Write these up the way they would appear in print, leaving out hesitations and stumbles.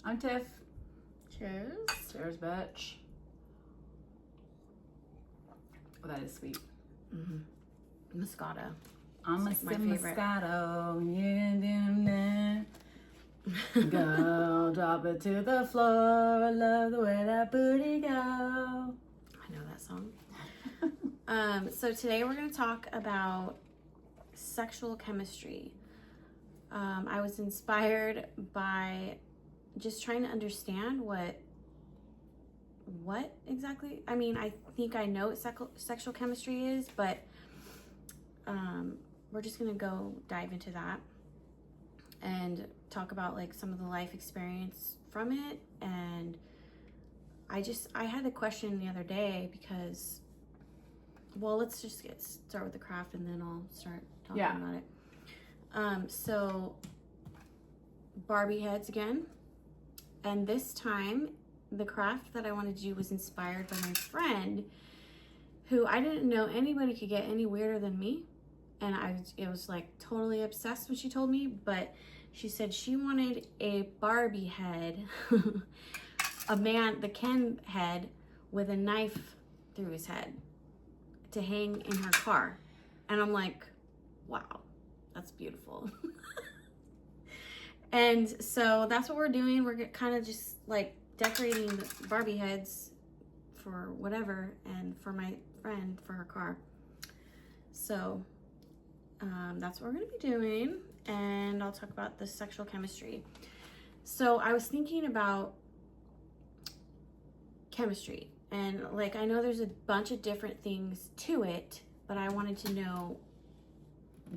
I'm Tiff. Cheers. Cheers, bitch. Oh, that is sweet. Moscato. I'm It's a like my favorite. Moscato. Go, drop it to the floor. I love the way that booty go. I know that song. So today we're going to talk about sexual chemistry. I was inspired by just trying to understand what exactly, I mean, I think I know what sexual chemistry is, but we're just going to go dive into that and talk about like some of the life experience from it. And I had a question the other day because, well, let's just start with the craft and then I'll start talking about it. So Barbie heads again. And this time the craft that I wanted to do was inspired by my friend who I didn't know anybody could get any weirder than me. And it was like totally obsessed when she told me, but she said she wanted a Barbie head, the Ken head with a knife through his head to hang in her car. And I'm like, wow, that's beautiful. And so that's what we're doing. We're kind of just like decorating the Barbie heads for whatever and for my friend for her car. So that's what we're going to be doing. And I'll talk about the sexual chemistry. So I was thinking about chemistry. And like, I know there's a bunch of different things to it, but I wanted to know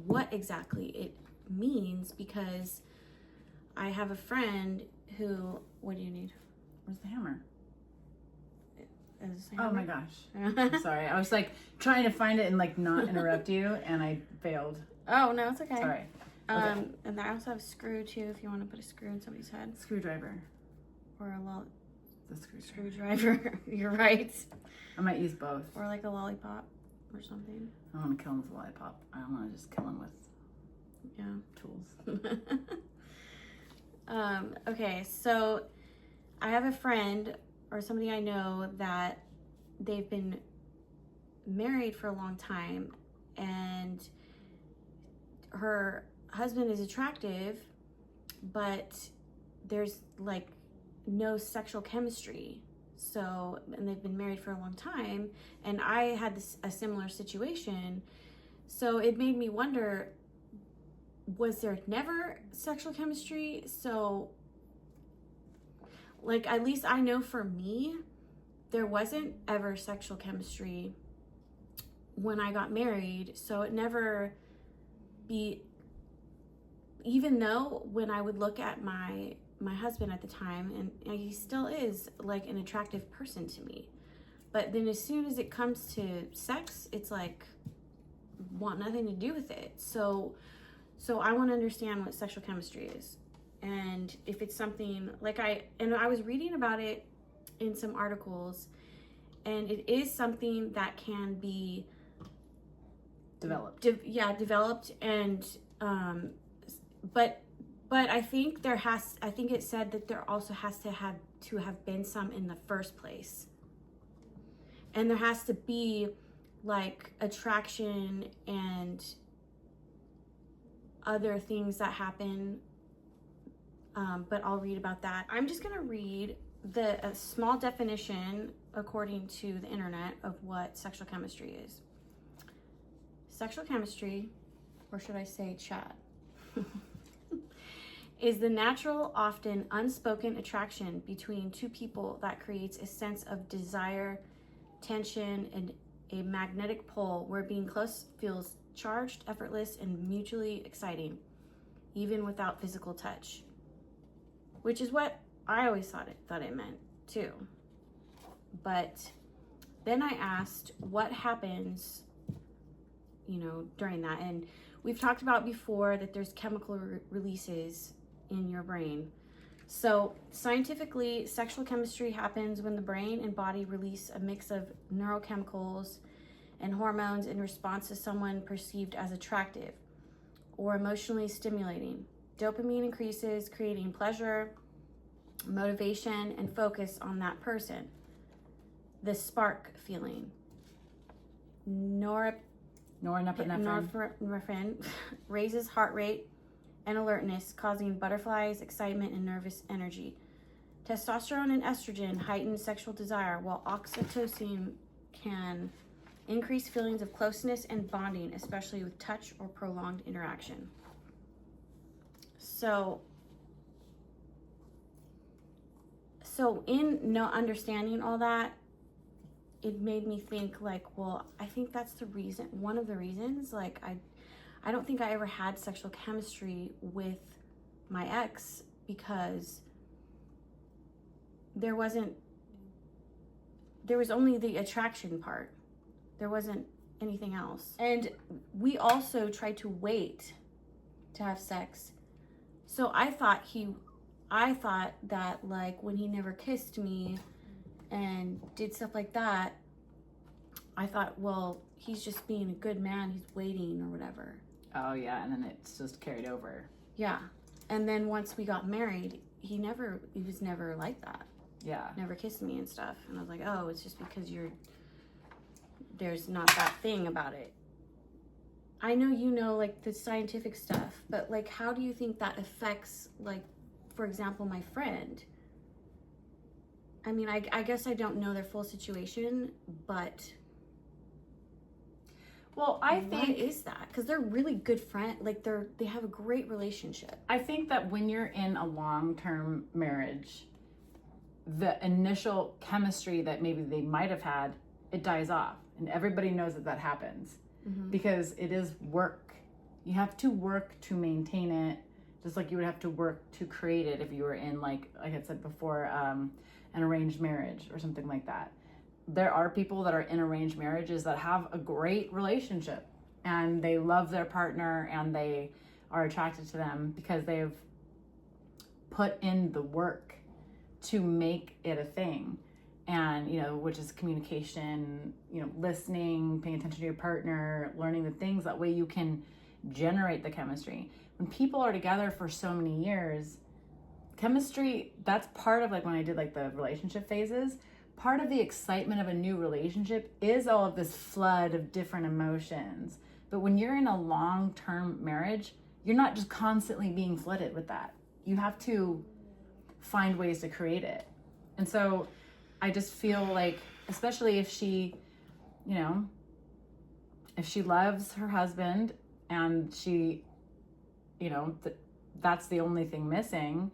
what exactly it means because I have a friend who, what do you need? Where's the hammer? Is this a Oh hammer? my gosh. I'm sorry. I was like trying to find it and like not interrupt you and I failed. Oh, no, it's okay. Sorry. And I also have a screw too if you want to put a screw in somebody's head. Screwdriver. Or The screwdriver. You're right. I might use both. Or like a lollipop or something. I don't want to kill him with a lollipop. I don't want to just kill him with tools. Okay, so I have a friend or somebody I know that they've been married for a long time and her husband is attractive, but there's like no sexual chemistry. So, and they've been married for a long time, and I had a similar situation. So it made me wonder, was there never sexual chemistry? So like, at least I know for me, there wasn't ever sexual chemistry when I got married. So it never even though when I would look at my husband at the time, and he still is like an attractive person to me, but then as soon as it comes to sex, it's like want nothing to do with it. So I want to understand what sexual chemistry is, and if it's something like I was reading about it in some articles, and it is something that can be Developed. Developed, and but I think I think it said that there also has to have been some in the first place, and there has to be like attraction and other things that happen, but I'll read about that. I'm just gonna read a small definition according to the internet of what sexual chemistry is. Sexual chemistry, or should I say chat, is the natural, often unspoken attraction between two people that creates a sense of desire, tension, and a magnetic pull where being close feels charged, effortless, and mutually exciting, even without physical touch. Which is what I always thought it meant too. But then I asked what happens, during that. And we've talked about before that there's chemical releases in your brain. So scientifically, sexual chemistry happens when the brain and body release a mix of neurochemicals and hormones in response to someone perceived as attractive or emotionally stimulating. Dopamine increases, creating pleasure, motivation and focus on that person. The spark feeling. Norepinephrine raises heart rate and alertness, causing butterflies, excitement, and nervous energy. Testosterone and estrogen heighten sexual desire, while oxytocin can increase feelings of closeness and bonding, especially with touch or prolonged interaction. So in no understanding all that, it made me think like, well, I think that's the reason, one of the reasons, like I don't think I ever had sexual chemistry with my ex, because there was only the attraction part. There wasn't anything else. And we also tried to wait to have sex. So I thought that like when he never kissed me and did stuff like that, I thought, well, he's just being a good man, he's waiting or whatever. Oh yeah, and then it's just carried over. Yeah. And then once we got married, he was never like that. Yeah. Never kissed me and stuff. And I was like, oh, it's just because there's not that thing about it. I know you know like the scientific stuff, but like how do you think that affects, like, for example, my friend? I mean, I guess I don't know their full situation, but well, I think, what is that? Because they're really good friends. Like they have a great relationship. I think that when you're in a long-term marriage, the initial chemistry that maybe they might have had, it dies off, and everybody knows that happens, because it is work. You have to work to maintain it, just like you would have to work to create it if you were in, like I had said before, an arranged marriage or something like that. There are people that are in arranged marriages that have a great relationship and they love their partner and they are attracted to them because they've put in the work to make it a thing. And, you know, which is communication, you know, listening, paying attention to your partner, learning the things. That way you can generate the chemistry. When people are together for so many years, chemistry, that's part of, like when I did like the relationship phases, part of the excitement of a new relationship is all of this flood of different emotions. But when you're in a long-term marriage, you're not just constantly being flooded with that. You have to find ways to create it. And so I just feel like, especially if she, you know, if she loves her husband and she, you know, that's the only thing missing,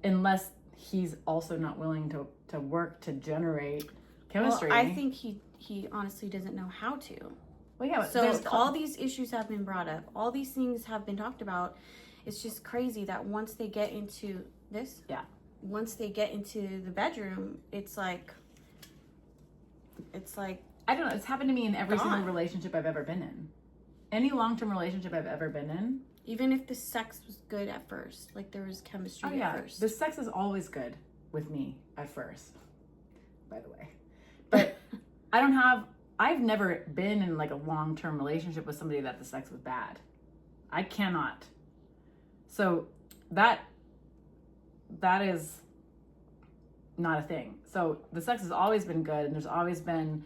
unless he's also not willing to work to generate chemistry. Well, I think he honestly doesn't know how to. Well, yeah. So all these issues have been brought up. All these things have been talked about. It's just crazy that once they get into this, once they get into the bedroom, it's like I don't know. It's happened to me in every single relationship I've ever been in. Any long-term relationship I've ever been in. Even if the sex was good at first, like there was chemistry at first. The sex is always good with me at first, by the way. But I've never been in like a long-term relationship with somebody that the sex was bad. I cannot. So that is not a thing. So the sex has always been good, and there's always been,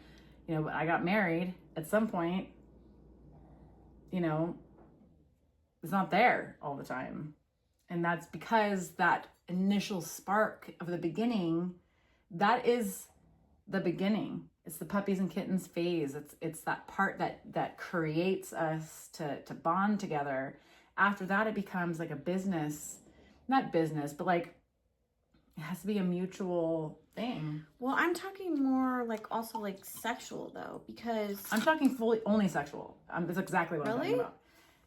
you know, when I got married, at some point, you know, it's not there all the time. And that's because that initial spark of the beginning, that is the beginning. It's the puppies and kittens phase. It's that part that creates us to bond together. After that, it becomes like a business, not business, but like it has to be a mutual thing. Well, I'm talking more like also like sexual though, because I'm talking fully only sexual. That's exactly what I'm talking about.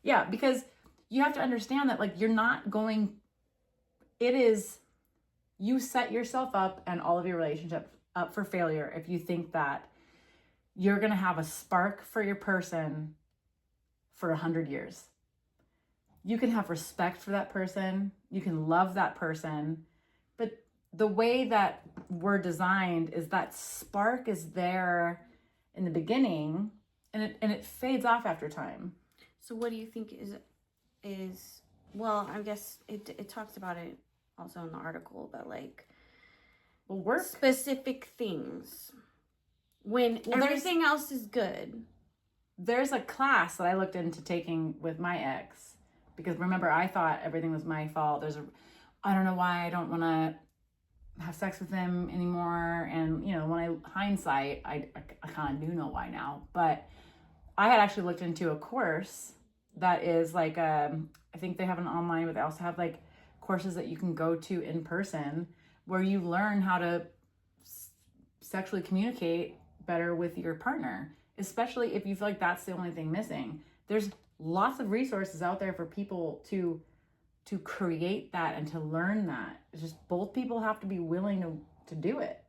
Yeah, because you have to understand that like you're not going, it is, you set yourself up and all of your relationships up for failure if you think that you're going to have a spark for your person for 100 years. You can have respect for that person. You can love that person. But the way that we're designed is that spark is there in the beginning and it fades off after time. So what do you think is well, I guess it talks about it also in the article, but like work specific things when everything else is good. There's a class that I looked into taking with my ex, because remember, I thought everything was my fault. I don't know why I don't want to have sex with him anymore. And, you know, when hindsight, I kind of do know why now. But I had actually looked into a course that is like, I think they have an online, but they also have like courses that you can go to in person where you learn how to sexually communicate better with your partner, especially if you feel like that's the only thing missing. There's lots of resources out there for people to create that and to learn that. It's just both people have to be willing to do it.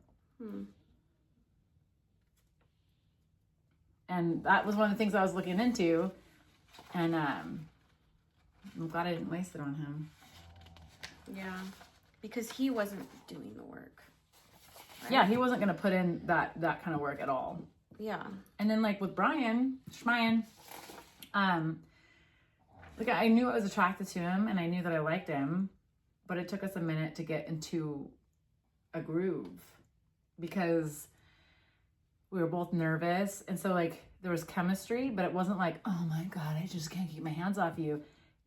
And that was one of the things I was looking into, and I'm glad I didn't waste it on him. Yeah, because he wasn't doing the work. Right? Yeah, he wasn't going to put in that kind of work at all. Yeah. And then like with Brian Schmeyen, like I knew I was attracted to him and I knew that I liked him, but it took us a minute to get into a groove because we were both nervous. And so like there was chemistry, but it wasn't like, oh my God, I just can't keep my hands off you.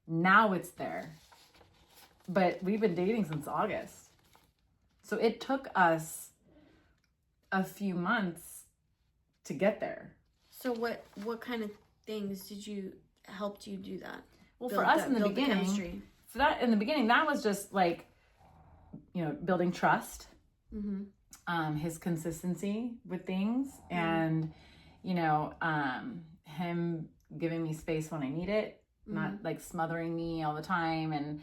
Now it's there. But we've been dating since August. So it took us a few months to get there. So what kind of things helped you do that? Well, for us in the beginning, that was just like, you know, building trust, his consistency with things, and, you know, him giving me space when I need it, not like smothering me all the time. And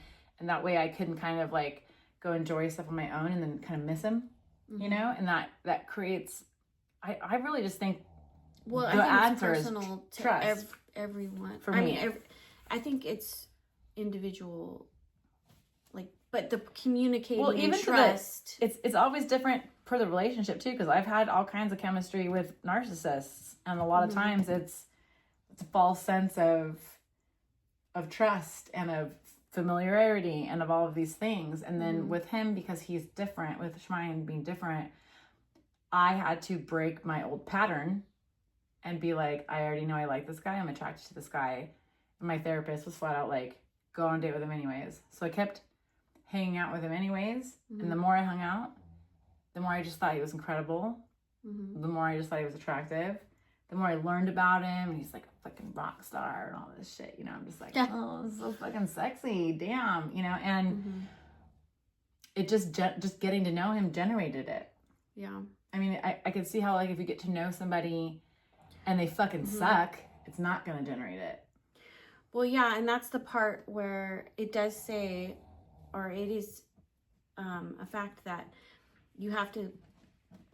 that way I couldn't kind of like go enjoy stuff on my own and then kind of miss him, you know, and that creates, I really just think, well, the I think answer it's personal is to trust. Everyone. For me. I mean, I think it's individual, like, but the communicating and trust. It's always different per the relationship too, because I've had all kinds of chemistry with narcissists, and a lot of times it's a false sense of trust and of familiarity and of all of these things. And then with him, because he's different, with Schmeyen being different, I had to break my old pattern and be like, I already know I like this guy. I'm attracted to this guy. And my therapist was flat out like, go on a date with him anyways. So I kept hanging out with him anyways. And the more I hung out, the more I just thought he was incredible. The more I just thought he was attractive. The more I learned about him. And he's like a fucking rock star and all this shit. You know, I'm just like, oh, it's so fucking sexy. Damn. You know, and it just getting to know him generated it. Yeah. I mean, I could see how, like, if you get to know somebody and they fucking suck, it's not going to generate it. Well, yeah, and that's the part where it does say, or it is a fact that you have to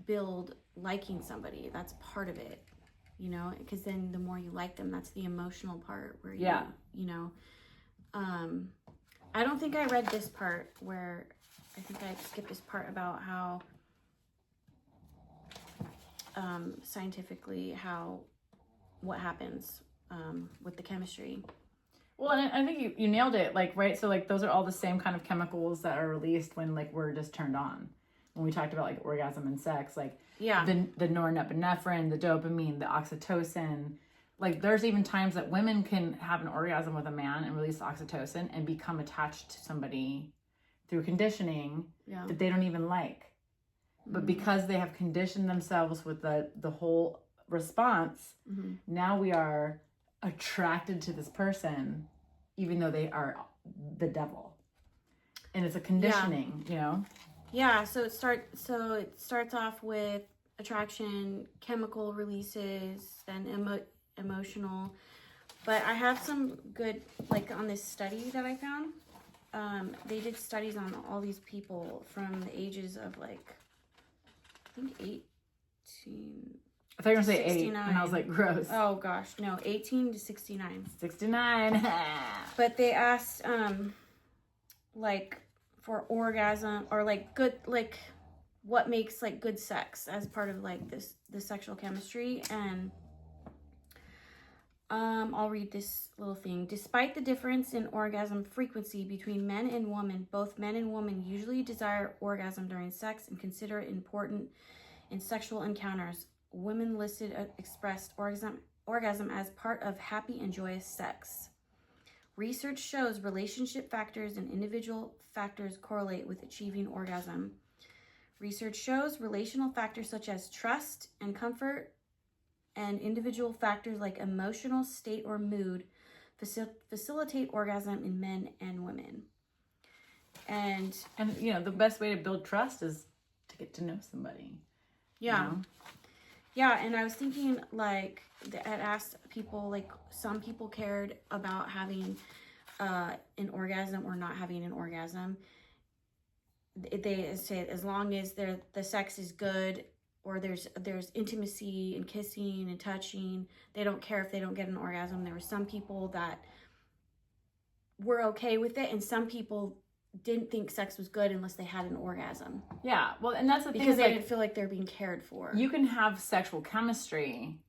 build liking somebody. That's part of it, you know, because then the more you like them, that's the emotional part where you know. I don't think I read this part where, I think I skipped this part about how scientifically what happens with the chemistry. Well, and I think you nailed it, like, right? So, like, those are all the same kind of chemicals that are released when, like, we're just turned on. When we talked about, like, orgasm and sex, like, the norepinephrine, the dopamine, the oxytocin. Like, there's even times that women can have an orgasm with a man and release oxytocin and become attached to somebody through conditioning that they don't even like. But because they have conditioned themselves with the whole response, now we are attracted to this person, even though they are the devil. And it's a conditioning, you know? Yeah, so it starts off with attraction, chemical releases, then emotional. But I have some good, like, on this study that I found. They did studies on all these people from the ages of, like, I think 18. I thought you were going to say 8, and I was like, gross. Oh, gosh, no, 18 to 69. 69. But they asked, like, for orgasm, or, like, good, like, what makes, like, good sex as part of, like, the sexual chemistry, and I'll read this little thing. Despite the difference in orgasm frequency between men and women, both men and women usually desire orgasm during sex and consider it important in sexual encounters. Women listed expressed orgasm as part of happy and joyous sex. Research shows relationship factors and individual factors correlate with achieving orgasm. Research shows relational factors such as trust and comfort and individual factors like emotional state or mood facilitate orgasm in men and women. And you know, the best way to build trust is to get to know somebody. Yeah. You know? Yeah, and I was thinking, like, I asked people, like, some people cared about having an orgasm or not having an orgasm. They say as long as the sex is good or there's intimacy and kissing and touching, they don't care if they don't get an orgasm. There were some people that were okay with it, and some people didn't think sex was good unless they had an orgasm. Yeah, well, and that's the thing. Because they didn't feel like they're being cared for. You can have sexual chemistry,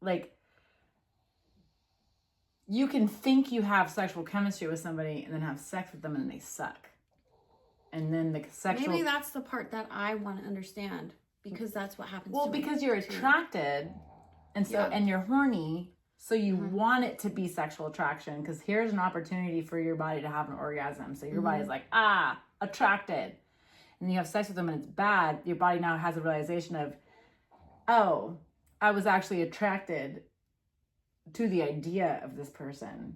like, you can think you have sexual chemistry with somebody and then have sex with them and they suck. And then the sexual... Maybe that's the part that I want to understand, because that's what happens well, to me. because you're attracted, and so and you're horny, so you want it to be sexual attraction, because here's an opportunity for your body to have an orgasm. So your body's like, attracted. And you have sex with them and it's bad. Your body now has a realization of, oh, I was actually attracted to the idea of this person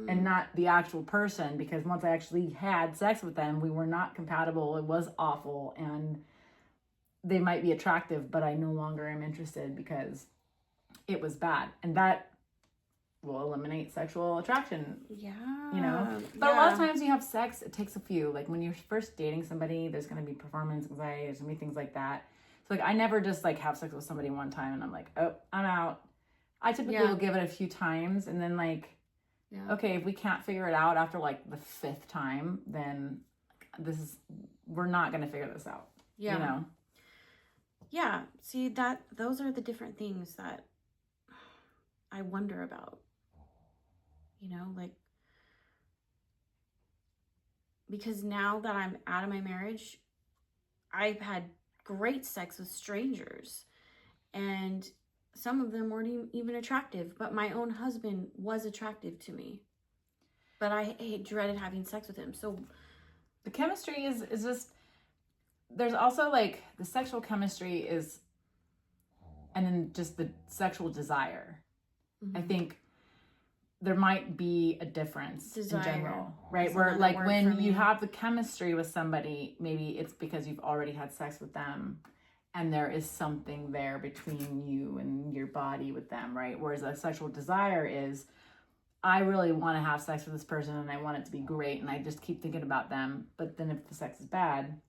and not the actual person, because once I actually had sex with them, we were not compatible. It was awful, and they might be attractive, but I no longer am interested because it was bad. And that will eliminate sexual attraction. Yeah. You know? But a lot of times you have sex, it takes a few. Like when you're first dating somebody, there's going to be performance anxiety, there's going to be things like that. So like I never just like have sex with somebody one time and I'm like, oh, I'm out. I typically will give it a few times, and then like, okay, if we can't figure it out after like the 5th time, then we're not going to figure this out. Yeah. You know? Yeah. See, those are the different things that I wonder about. You know, like, because now that I'm out of my marriage, I've had great sex with strangers, and some of them weren't even attractive, but my own husband was attractive to me, but I dreaded having sex with him. So the chemistry is just, there's also like the sexual chemistry is, and then just the sexual desire. I think there might be a difference in general, right? Where like when you have the chemistry with somebody, maybe it's because you've already had sex with them and there is something there between you and your body with them, right? Whereas a sexual desire is, I really want to have sex with this person and I want it to be great and I just keep thinking about them. But then if the sex is bad,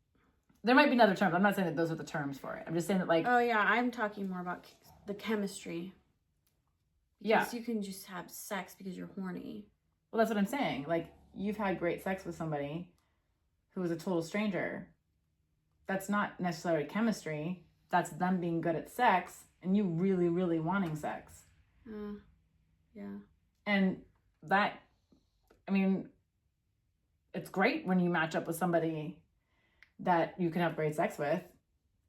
there might be another term. I'm not saying that those are the terms for it. I'm just saying that like... Oh yeah, I'm talking more about the chemistry. Because you can just have sex because you're horny. Well, that's what I'm saying. Like, you've had great sex with somebody who is a total stranger. That's not necessarily chemistry. That's them being good at sex and you really, really wanting sex. Yeah. And that, I mean, it's great when you match up with somebody that you can have great sex with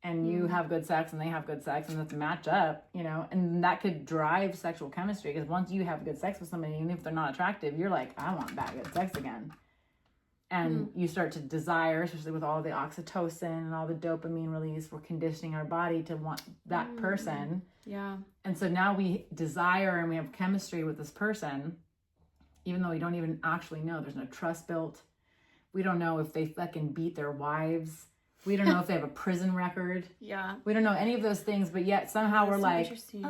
and you have good sex and they have good sex and let's match up, you know, and that could drive sexual chemistry, because once you have good sex with somebody, even if they're not attractive, you're like, I want that good sex again. And you start to desire, especially with all the oxytocin and all the dopamine release, we're conditioning our body to want that person. Yeah. And so now we desire and we have chemistry with this person, even though we don't even actually know. There's no trust built. We don't know if they fucking beat their wives. We don't know if they have a prison record. Yeah. We don't know any of those things, but yet somehow we're like, interesting.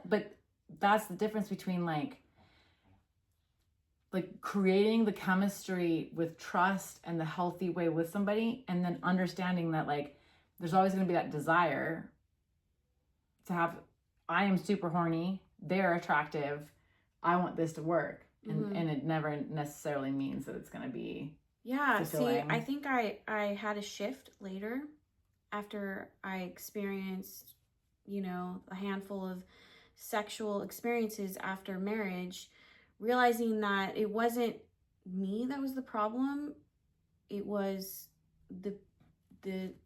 But that's the difference between like creating the chemistry with trust and the healthy way with somebody, and then understanding that like there's always going to be that desire to have, I am super horny, they're attractive, I want this to work. And it never necessarily means that it's going to be fulfilling. See, I think I had a shift later after I experienced, you know, a handful of sexual experiences after marriage, realizing that it wasn't me that was the problem. It was the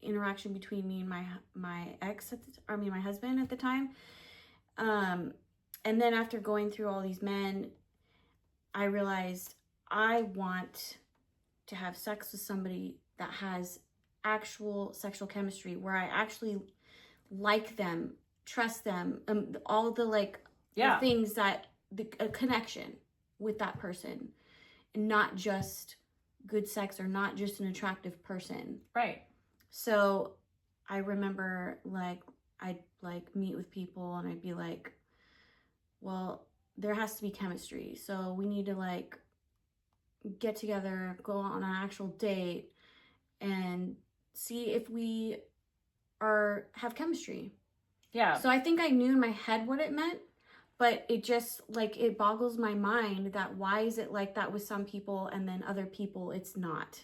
interaction between me and my ex my husband at the time. And then after going through all these men, I realized I want to have sex with somebody that has actual sexual chemistry, where I actually like them, trust them, all the the things that a connection with that person, and not just good sex or not just an attractive person. Right. So I remember I'd meet with people and I'd be like, well, there has to be chemistry. So we need to get together, go on an actual date, and see if we have chemistry. Yeah. So I think I knew in my head what it meant, but it just it boggles my mind that why is it like that with some people and then other people it's not.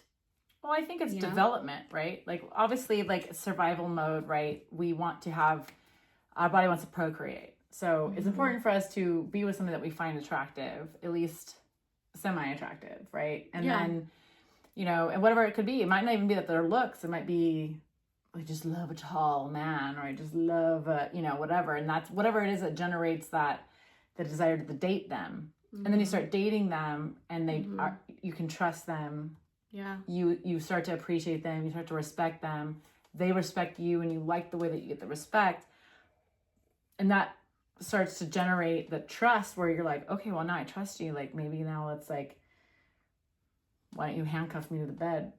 Well, I think it's development, right? Obviously, survival mode, right? We want to have, our body wants to procreate. So it's important for us to be with somebody that we find attractive, at least semi-attractive, right? And then, and whatever it could be, it might not even be that their looks, it might be, I just love a tall man, or I just love, whatever. And that's whatever it is that generates the desire to date them. And then you start dating them and you can trust them. Yeah. You start to appreciate them. You start to respect them. They respect you and you like the way that you get the respect. And that starts to generate the trust where you're like, okay, well, now I trust you. Maybe now it's why don't you handcuff me to the bed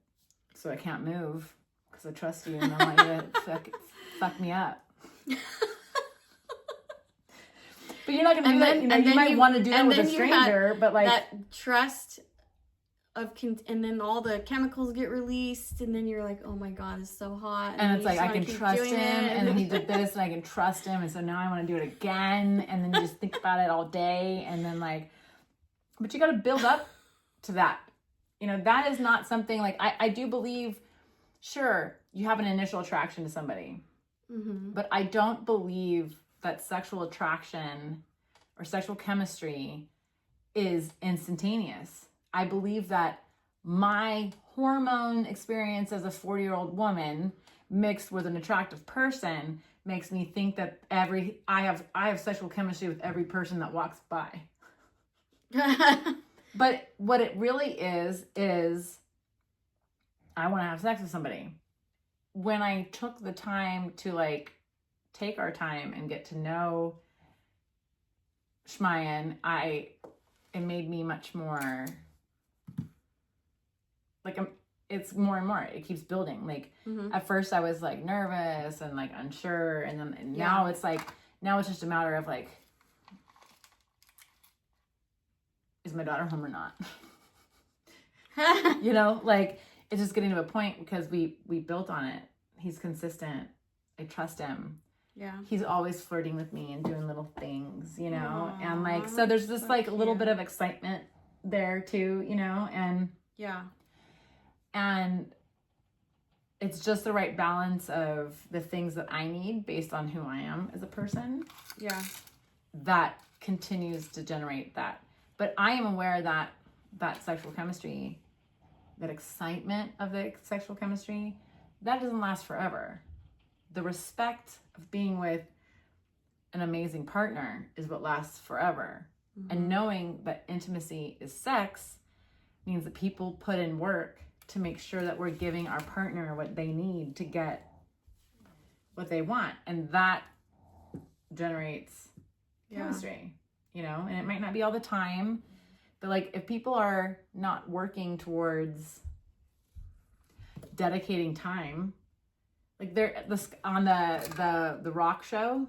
so I can't move? Because I trust you and I want you to fuck me up. But you're not going to do that. You might want to do that with a stranger, but that trust and then all the chemicals get released, and then you're like, oh my god, it's so hot, and it's I can trust him, and then he did this and I can trust him, and so now I want to do it again, and then you just think about it all day, and then but you got to build up to that. That is not something I do believe, sure, you have an initial attraction to somebody, but I don't believe that sexual attraction or sexual chemistry is instantaneous. I believe that my hormone experience as a 40-year-old woman mixed with an attractive person makes me think that I have sexual chemistry with every person that walks by. But what it really is I want to have sex with somebody. When I took the time to take our time and get to know Shmayan, it made me much more it's more and more. It keeps building. At first I was nervous and unsure, and then now it's now it's just a matter of is my daughter home or not? It's just getting to a point because we built on it. He's consistent. I trust him. Yeah. He's always flirting with me and doing little things, Aww, and so there's this a little bit of excitement there too, and yeah. And it's just the right balance of the things that I need based on who I am as a person. Yeah. That continues to generate that. But I am aware that sexual chemistry, that excitement of the sexual chemistry, that doesn't last forever. The respect of being with an amazing partner is what lasts forever. And knowing that intimacy is sex means that people put in work to make sure that we're giving our partner what they need to get what they want. And that generates chemistry, and it might not be all the time, but if people are not working towards dedicating time, they're on the Rock show,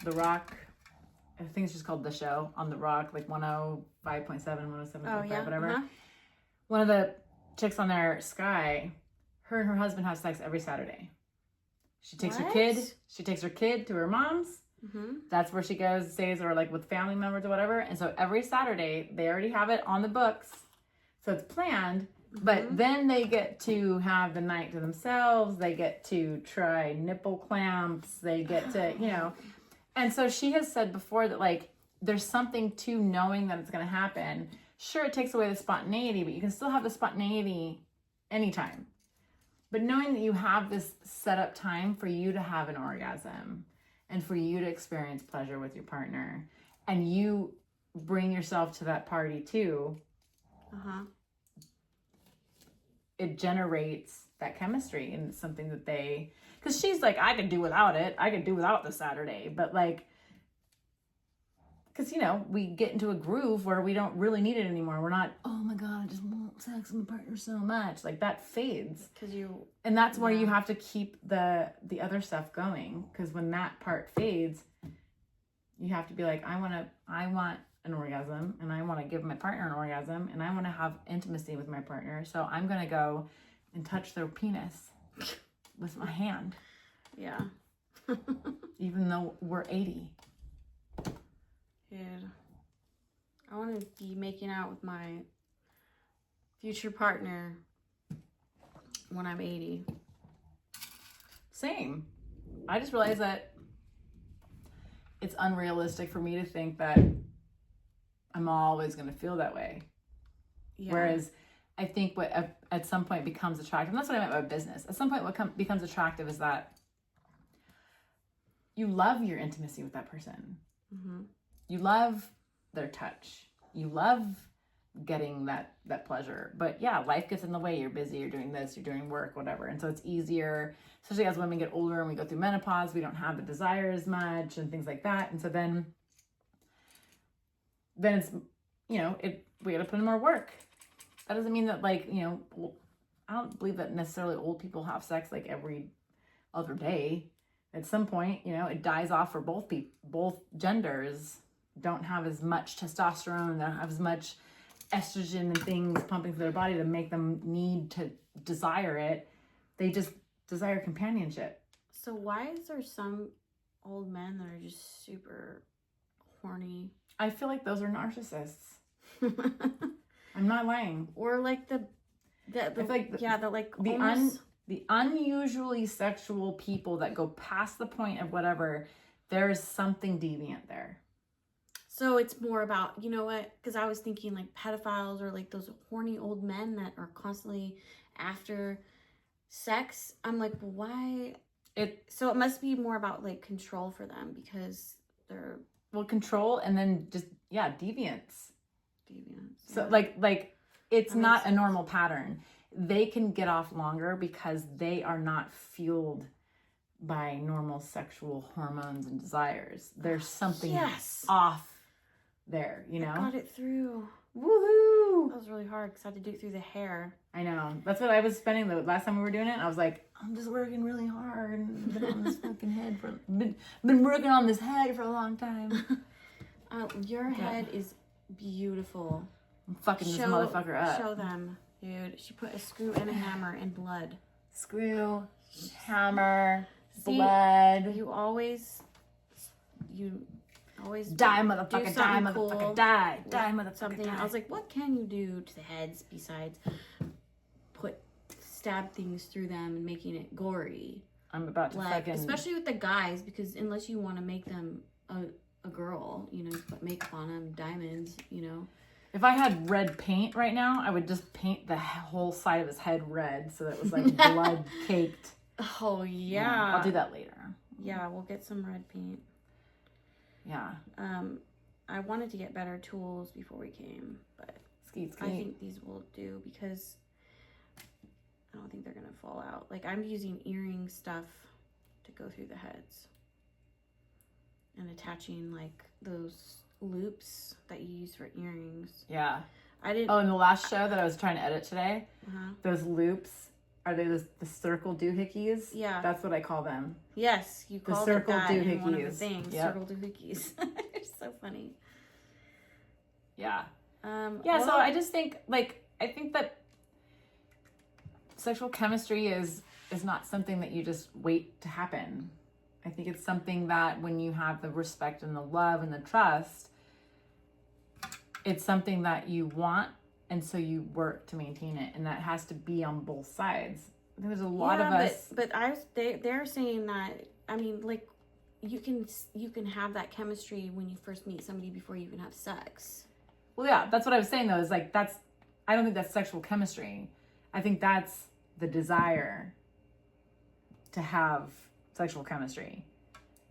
The Rock, I think it's just called The Show on The Rock, 105.7, 107.5, whatever. One of the chicks on there, Sky, her and her husband have sex every Saturday. She takes her kid to her mom's. That's where she goes, stays, or with family members or whatever. And so every Saturday, they already have it on the books. So it's planned. But then they get to have the night to themselves. They get to try nipple clamps. They get to, And so she has said before that, like, there's something to knowing that it's going to happen. Sure, it takes away the spontaneity, but you can still have the spontaneity anytime. But knowing that you have this set up time for you to have an orgasm and for you to experience pleasure with your partner, and you bring yourself to that party too, it generates that chemistry, and it's something that they, because she's like, I could do without it. I could do without the Saturday. But like, because, you know, we get into a groove where we don't really need it anymore. We're not, oh my God, I just want sex with my partner so much. Like, that fades. And that's where you have to keep the other stuff going. Because when that part fades, you have to be like, I want an orgasm, and I want to give my partner an orgasm, and I want to have intimacy with my partner. So I'm going to go and touch their penis with my hand. Yeah. Even though we're 80. Dude, I want to be making out with my future partner when I'm 80. Same. I just realized that it's unrealistic for me to think that I'm always going to feel that way. Yeah. Whereas I think what at some point becomes attractive, and that's what I meant by business. At some point, what becomes attractive is that you love your intimacy with that person. Mm-hmm. You love their touch. You love getting that pleasure. But yeah, life gets in the way. You're busy, you're doing this, you're doing work, whatever. And so it's easier, especially as women get older and we go through menopause, we don't have the desire as much and things like that. And so then it's, you know, we got to put in more work. That doesn't mean that, like, you know, I don't believe that necessarily old people have sex like every other day. At some point, you know, it dies off for both genders. Don't have as much testosterone, don't have as much estrogen and things pumping through their body to make them need to desire it. They just desire companionship. So why is there some old men that are just super horny? I feel like those are narcissists. I'm not lying. Or like the unusually sexual people that go past the point of whatever, there is something deviant there. So it's more about, you know what, because I was thinking like pedophiles or like those horny old men that are constantly after sex. I'm like, well, why? So it must be more about like control for them because they're... Well, control and then just, deviance. So yeah. like it's not a normal pattern. They can get off longer because they are not fueled by normal sexual hormones and desires. There's something off there, you know? I got it through. Woohoo! That was really hard because I had to do it through the hair. I know. That's what I was spending the last time we were doing it. I was like, I'm just working really hard and been on this fucking head been working on this head for a long time. Your head is beautiful. I'm fucking this motherfucker up. Show them, dude. She put a screw and a hammer and blood. Screw, hammer, blood. You always die, motherfucker, die, motherfucker, cool. Die, motherfucker, something. die. I was like, what can you do to the heads besides stab things through them and making it gory? I'm about to fucking... Especially with the guys, because unless you want to make them a girl, you know, you put makeup on them, diamonds, you know. If I had red paint right now, I would just paint the whole side of his head red so that it was like blood caked. Oh, yeah. I'll do that later. Yeah, we'll get some red paint. Yeah. I wanted to get better tools before we came, but Skeet. I think these will do because I don't think they're going to fall out. Like, I'm using earring stuff to go through the heads and attaching, like, those loops that you use for earrings. Yeah. I didn't... Oh, in the last show that I was trying to edit today, those loops, are they the circle doohickeys? Yeah. That's what I call them. Yes, you call the circle that doohickeys. In one of the things. Yep. Circle doohickeys. It's so funny. Yeah. So I just think, like, I think that sexual chemistry is not something that you just wait to happen. I think it's something that when you have the respect and the love and the trust, it's something that you want, and so you work to maintain it, and that has to be on both sides. I think there's a lot of us. But they're saying that, I mean, like, you can have that chemistry when you first meet somebody before you even have sex. Well, yeah, that's what I was saying though, is like, I don't think that's sexual chemistry. I think that's the desire to have sexual chemistry.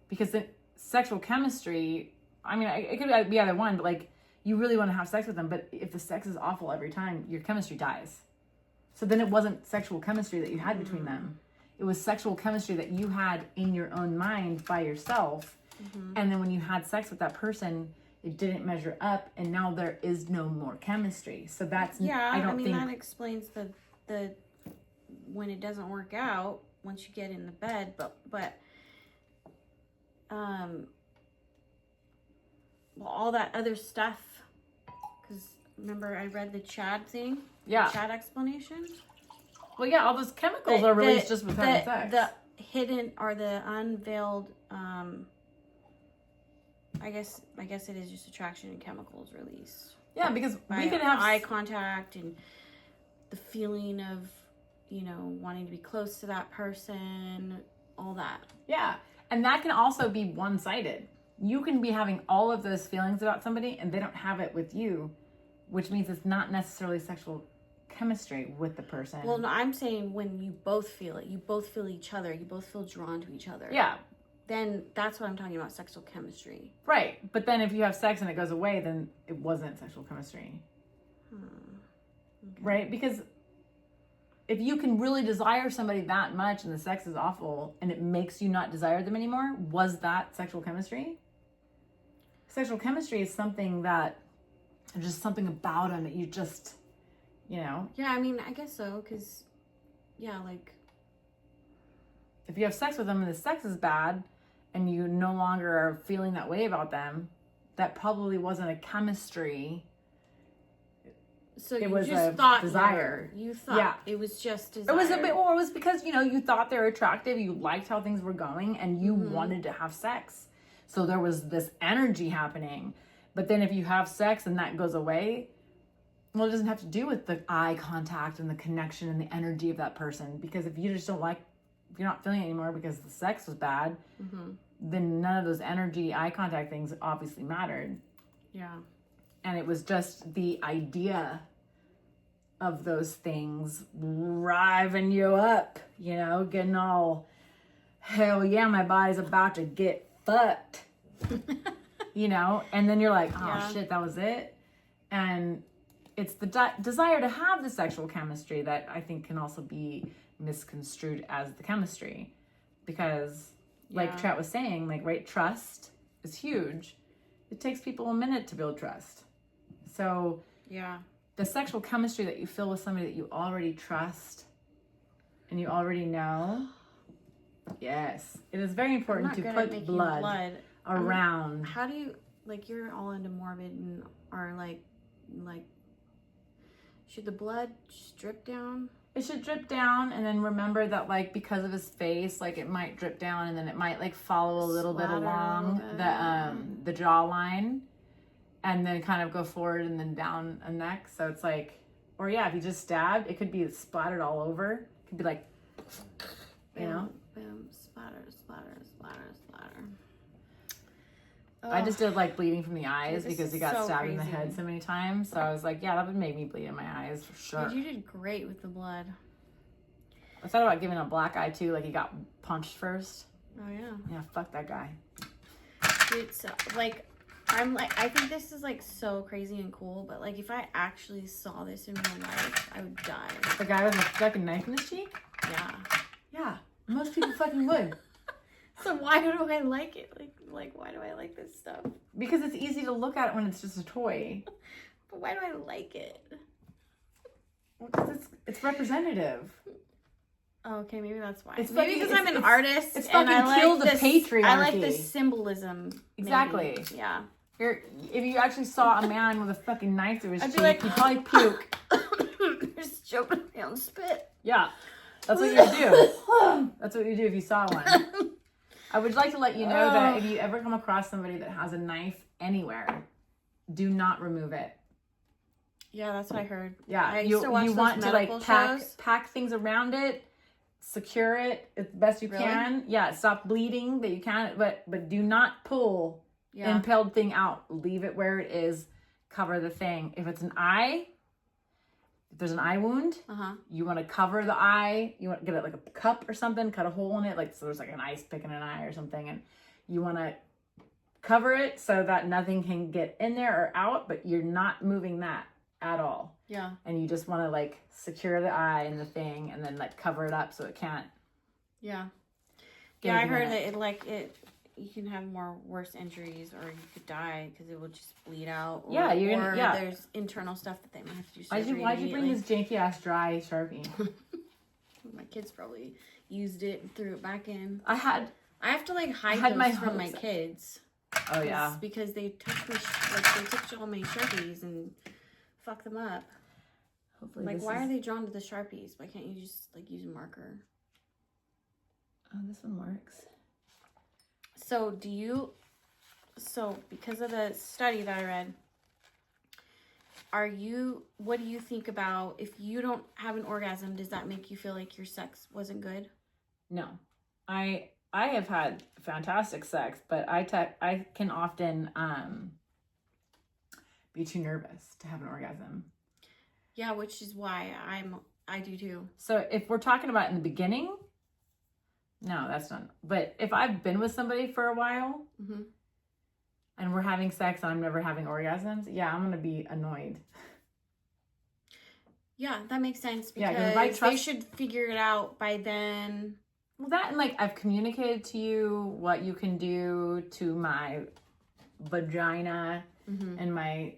Because the sexual chemistry, I mean, it could be either one, but like, you really want to have sex with them, but if the sex is awful every time, your chemistry dies. So then it wasn't sexual chemistry that you had between them. It was sexual chemistry that you had in your own mind by yourself. And then when you had sex with that person, it didn't measure up, and now there is no more chemistry. So that's, I mean, that explains the when it doesn't work out once you get in the bed, but well, all that other stuff, because remember I read the Chad thing? Yeah. The Chad explanation? Well, yeah, all those chemicals are released just with having sex. The hidden or the unveiled, I guess it is just attraction and chemicals released. Yeah, because we can have eye contact and the feeling of, wanting to be close to that person, all that. Yeah, and that can also be one-sided. You can be having all of those feelings about somebody and they don't have it with you, which means it's not necessarily sexual chemistry with the person. Well, no, I'm saying when you both feel it, you both feel each other, you both feel drawn to each other. Yeah. Then that's what I'm talking about, sexual chemistry. Right. But then if you have sex and it goes away, then it wasn't sexual chemistry. Okay. Right? Because if you can really desire somebody that much and the sex is awful and it makes you not desire them anymore, was that sexual chemistry? Sexual chemistry is something that, there's just something about them that you just, Yeah, I mean, I guess so, because, like, if you have sex with them and the sex is bad and you no longer are feeling that way about them, that probably wasn't a chemistry. So it you was just a thought desire. You thought it was just desire. It was it was because, you thought they were attractive, you liked how things were going, and you wanted to have sex. So there was this energy happening. But then if you have sex and that goes away, well, it doesn't have to do with the eye contact and the connection and the energy of that person. Because if you just don't like, if you're not feeling it anymore because the sex was bad, then none of those energy, eye contact things obviously mattered. Yeah. And it was just the idea of those things revving you up, getting all, hell yeah, my body's about to get fucked, and then you're like, oh shit, that was it. And it's the desire to have the sexual chemistry that I think can also be misconstrued as the chemistry, because like Chat was saying, like, right, trust is huge. It takes people a minute to build trust. So the sexual chemistry that you feel with somebody that you already trust and you already know, yes, it is very important to put blood around. How do you, like, you're all into morbid and are like should the blood just drip down? It should drip down, and then remember that, like, because of his face, like, it might drip down and then it might, like, follow a little bit along the jawline, and then kind of go forward and then down a neck. So it's like, or if you just stabbed, it could be splattered all over. It could be like, Boom, splatter, splatter, splatter, splatter. I just did like bleeding from the eyes because he got so stabbed in the crazy. head so many times. So I was like, yeah, that would make me bleed in my eyes for sure. Dude, you did great with the blood. I thought about giving a black eye too, like he got punched first. Oh yeah. Yeah, fuck that guy. Dude, so like, I think this is like so crazy and cool, but like if I actually saw this in real life, I would die. The guy with a fucking knife in his cheek? Yeah. Yeah, most people fucking would. So why do I like it? Like why do I like this stuff? Because it's easy to look at it when it's just a toy. But why do I like it? Well, because it's representative. Oh, okay, maybe that's why. It's maybe because I'm an artist. It's and fucking I kill like the patriarchy. I like the symbolism. Exactly. Maybe. Yeah. If you actually saw a man with a fucking knife through his I'd be cheek, like, he'd probably puke. Just choking my own spit. Yeah, that's what you do. That's what you do if you saw one. I would like to let you know that if you ever come across somebody that has a knife anywhere, do not remove it. Yeah, that's what I heard. Yeah, I used to watch you those want to medical like shows. pack things around it, secure it as best you Really? can. Yeah, stop bleeding that you can, but do not pull the impaled thing out. Leave it where it is. Cover the thing. If it's an eye, if there's an eye wound, you want to cover the eye. You want to get it like a cup or something, cut a hole in it, like so there's like an ice pick in an eye or something, and you want to cover it so that nothing can get in there or out, but you're not moving that at all. Yeah. And you just want to like secure the eye and the thing, and then like cover it up so it can't. Yeah. Yeah, I heard that you can have worse injuries, or you could die because it will just bleed out. Or, there's internal stuff that they might have to do surgery. Why'd you bring this janky ass dry Sharpie? My kids probably used it and threw it back in. I have to like hide those from my kids. Oh yeah. Because they touched me, they took all my Sharpies and fuck them up. Hopefully like, why are they drawn to the Sharpies? Why can't you just like use a marker? Oh, this one works. So because of the study that I read, what do you think about if you don't have an orgasm, does that make you feel like your sex wasn't good? No. I have had fantastic sex, but I can often be too nervous to have an orgasm. Yeah, which is why I do too. So if we're talking about in the beginning, no, that's not. But if I've been with somebody for a while and we're having sex and I'm never having orgasms, yeah, I'm gonna be annoyed. Yeah, that makes sense because they should figure it out by then. Well, that and like I've communicated to you what you can do to my vagina and my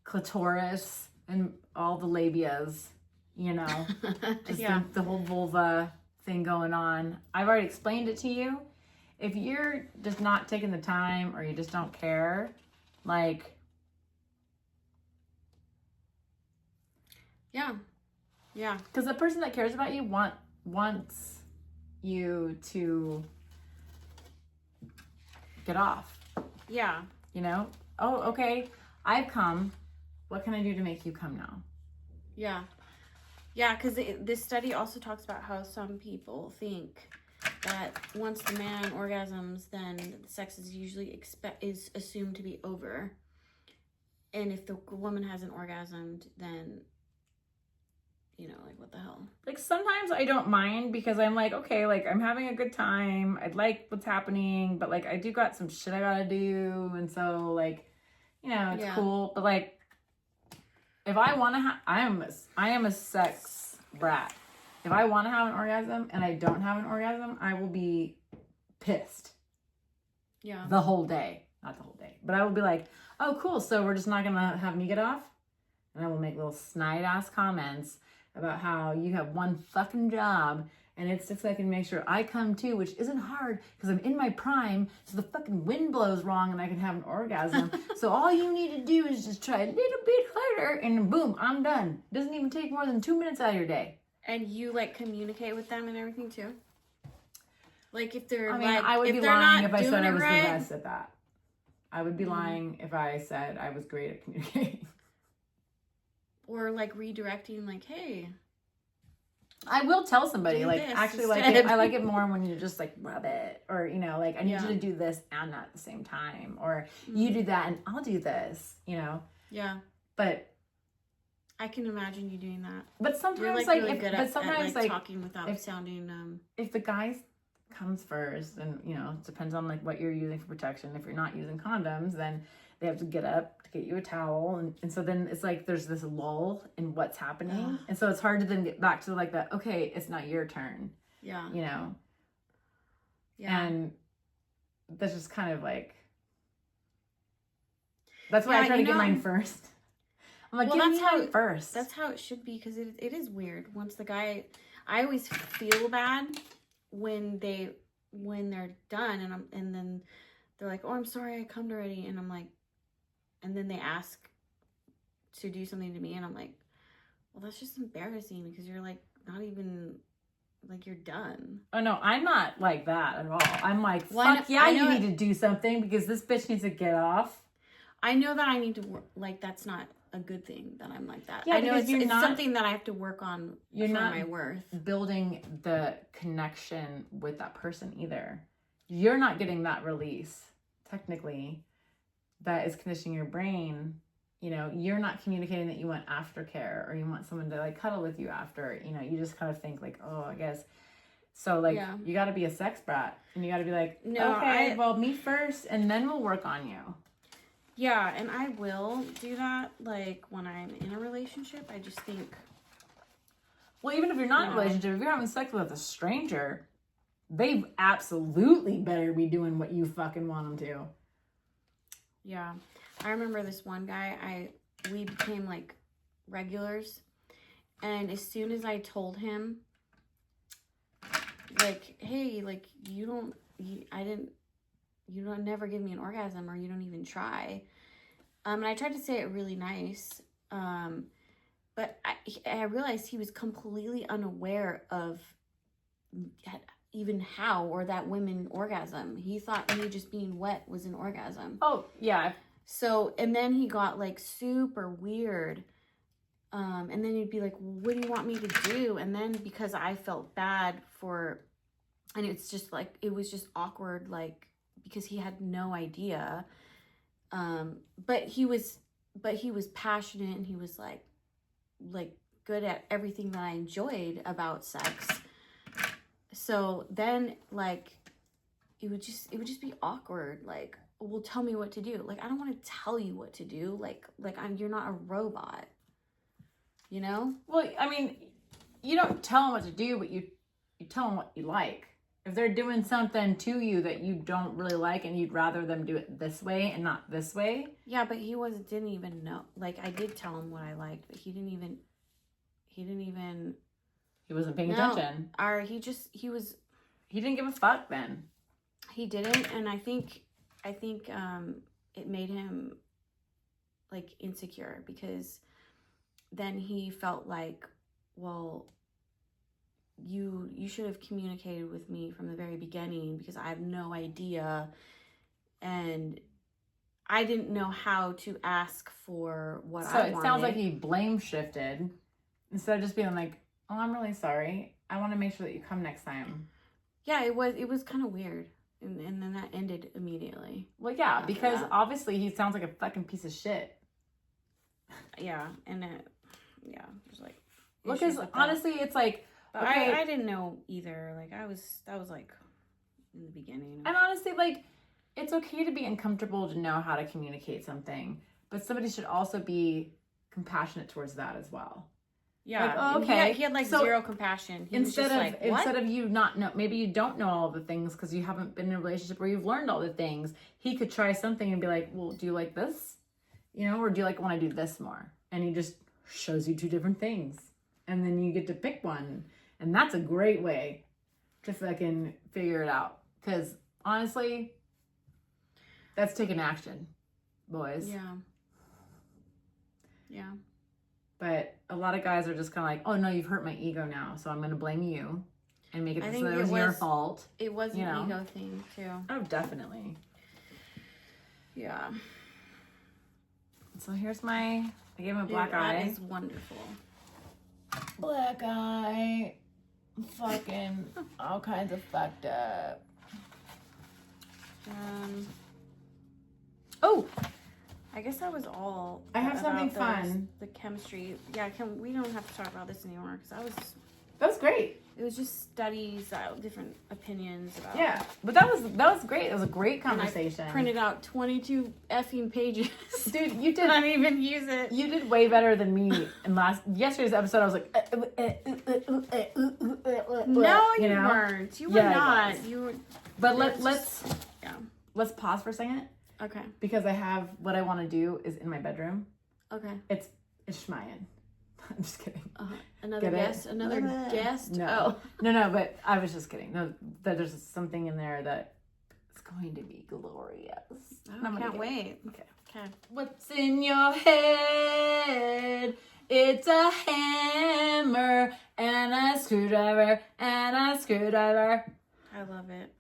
clitoris and all the labias, you know, just the whole vulva thing going on. I've already explained it to you. If you're just not taking the time or you just don't care, like, yeah, because the person that cares about you wants you to get off. Yeah. You know? Oh, okay. I've come. What can I do to make you come now? Yeah. Yeah, because this study also talks about how some people think that once the man orgasms, then the sex is usually is assumed to be over. And if the woman hasn't orgasmed, then, you know, like, what the hell? Like, sometimes I don't mind because I'm like, okay, like, I'm having a good time. I like what's happening, but, like, I do got some shit I gotta do. And so, like, you know, it's cool. But, like, if I want to I am a sex brat. If I want to have an orgasm and I don't have an orgasm, I will be pissed. Yeah. The whole day. Not the whole day. But I will be like, oh, cool. So we're just not going to have me get off? And I will make little snide-ass comments about how you have one fucking job and it's just so I can make sure I come too, which isn't hard because I'm in my prime, so the fucking wind blows wrong and I can have an orgasm. So all you need to do is just try a little bit harder and boom, I'm done. Doesn't even take more than 2 minutes out of your day. And you like communicate with them and everything too? Like if they're I would be lying if I said I was the best at that. I would be lying if I said I was great at communicating. Or like redirecting, like, hey, I will tell somebody, like, actually, like, I like it more when you just, like, rub it. Or, you know, like, I need you to do this and that at the same time. Or you do that and I'll do this, you know? Yeah. But I can imagine you doing that. But sometimes, you're, like, like, really good at talking without sounding... If the guy comes first, and, you know, it depends on, like, what you're using for protection. If you're not using condoms, then they have to get up to get you a towel. And so then it's like there's this lull in what's happening. And so it's hard to then get back to, like, that, okay, it's not your turn. Yeah. You know? Yeah. And that's just kind of, like... That's why I try to get mine first. I'm like, give me mine first. That's how it should be, because it is weird. Once the guy... I always feel bad when they're done, and then they're like, oh, I'm sorry, I cummed already. And I'm like... And then they ask to do something to me, and I'm like, well, that's just embarrassing, because you're, like, not even... Like, you're done. Oh, no, I'm not like that at all. I'm like, fuck yeah, you need to do something because this bitch needs to get off. I know that I need to work. Like, that's not a good thing that I'm like that. Yeah, I know because it's something that I have to work on for my worth. Building the connection with that person either. You're not getting that release, technically, that is conditioning your brain. You know, you're not communicating that you want aftercare or you want someone to like cuddle with you after. You know, you just kind of think like, oh, I guess. So like, you got to be a sex brat and you got to be like, no, okay, well, me first and then we'll work on you. Yeah, and I will do that, like, when I'm in a relationship. I just think... Well, even if you're not in a relationship, if you're having sex with a stranger, they absolutely better be doing what you fucking want them to. Yeah. I remember this one guy, we became, like, regulars. And as soon as I told him, like, hey, like, you don't never give me an orgasm, or you don't even try. And I tried to say it really nice. But I realized he was completely unaware of even how or that women orgasm. He thought me just being wet was an orgasm. Oh, yeah. So, and then he got like super weird. And then he'd be like, well, what do you want me to do? And then because I felt bad and it's just like, it was just awkward, like, because he had no idea. But he was passionate, and he was like good at everything that I enjoyed about sex. So then, like, it would just be awkward. Like, well, tell me what to do. Like, I don't want to tell you what to do. Like you're not a robot, you know? Well, I mean, you don't tell them what to do, but you tell them what you like. If they're doing something to you that you don't really like and you'd rather them do it this way and not this way. Yeah, but he didn't even know. Like, I did tell him what I liked, but he wasn't paying attention. Or he didn't give a fuck then. He didn't, and I think it made him like insecure, because then he felt like, well, you should have communicated with me from the very beginning, because I have no idea, and I didn't know how to ask for what I wanted. So it sounds like he blame shifted instead of just being like, oh, I'm really sorry, I want to make sure that you come next time. Yeah, it was kind of weird, and then that ended immediately. Well, yeah, because obviously he sounds like a fucking piece of shit. Yeah, and there's like, because honestly, it's like, but okay. I didn't know either. Like, that was like in the beginning. And honestly, like, it's okay to be uncomfortable to know how to communicate something, but somebody should also be compassionate towards that as well. Yeah. Like, oh, okay. He had like zero compassion. Instead of you not know, maybe you don't know all the things because you haven't been in a relationship where you've learned all the things. He could try something and be like, well, do you like this? You know, or do you want to do this more? And he just shows you two different things. And then you get to pick one. And that's a great way to fucking figure it out. Because honestly, that's taking action, boys. Yeah. Yeah. But a lot of guys are just kind of like, oh no, you've hurt my ego now, so I'm going to blame you and make it so it was your fault. It was an ego thing too. Oh, definitely. Yeah. So here's I gave him a black eye. That is wonderful. Black eye. Fucking all kinds of fucked up. Oh, I guess that was all. I have something fun. The chemistry. Yeah, we don't have to talk about this anymore, because that was great. It was just studies, different opinions about. Yeah, but that was great. It was a great conversation. And I printed out 22 effing pages. Dude, you did. I didn't even use it. You did way better than me in yesterday's episode. I was like, no, you weren't. You were not. You were. But let's pause for a second. Okay. Because I have what I want to do is in my bedroom. Okay. It's Shmayan. I'm just kidding. Another guest? Another guest? No. Oh. No, but I was just kidding. No, there's something in there that is going to be glorious. I can't wait. Okay. What's in your head? It's a hammer and a screwdriver and a screwdriver. I love it.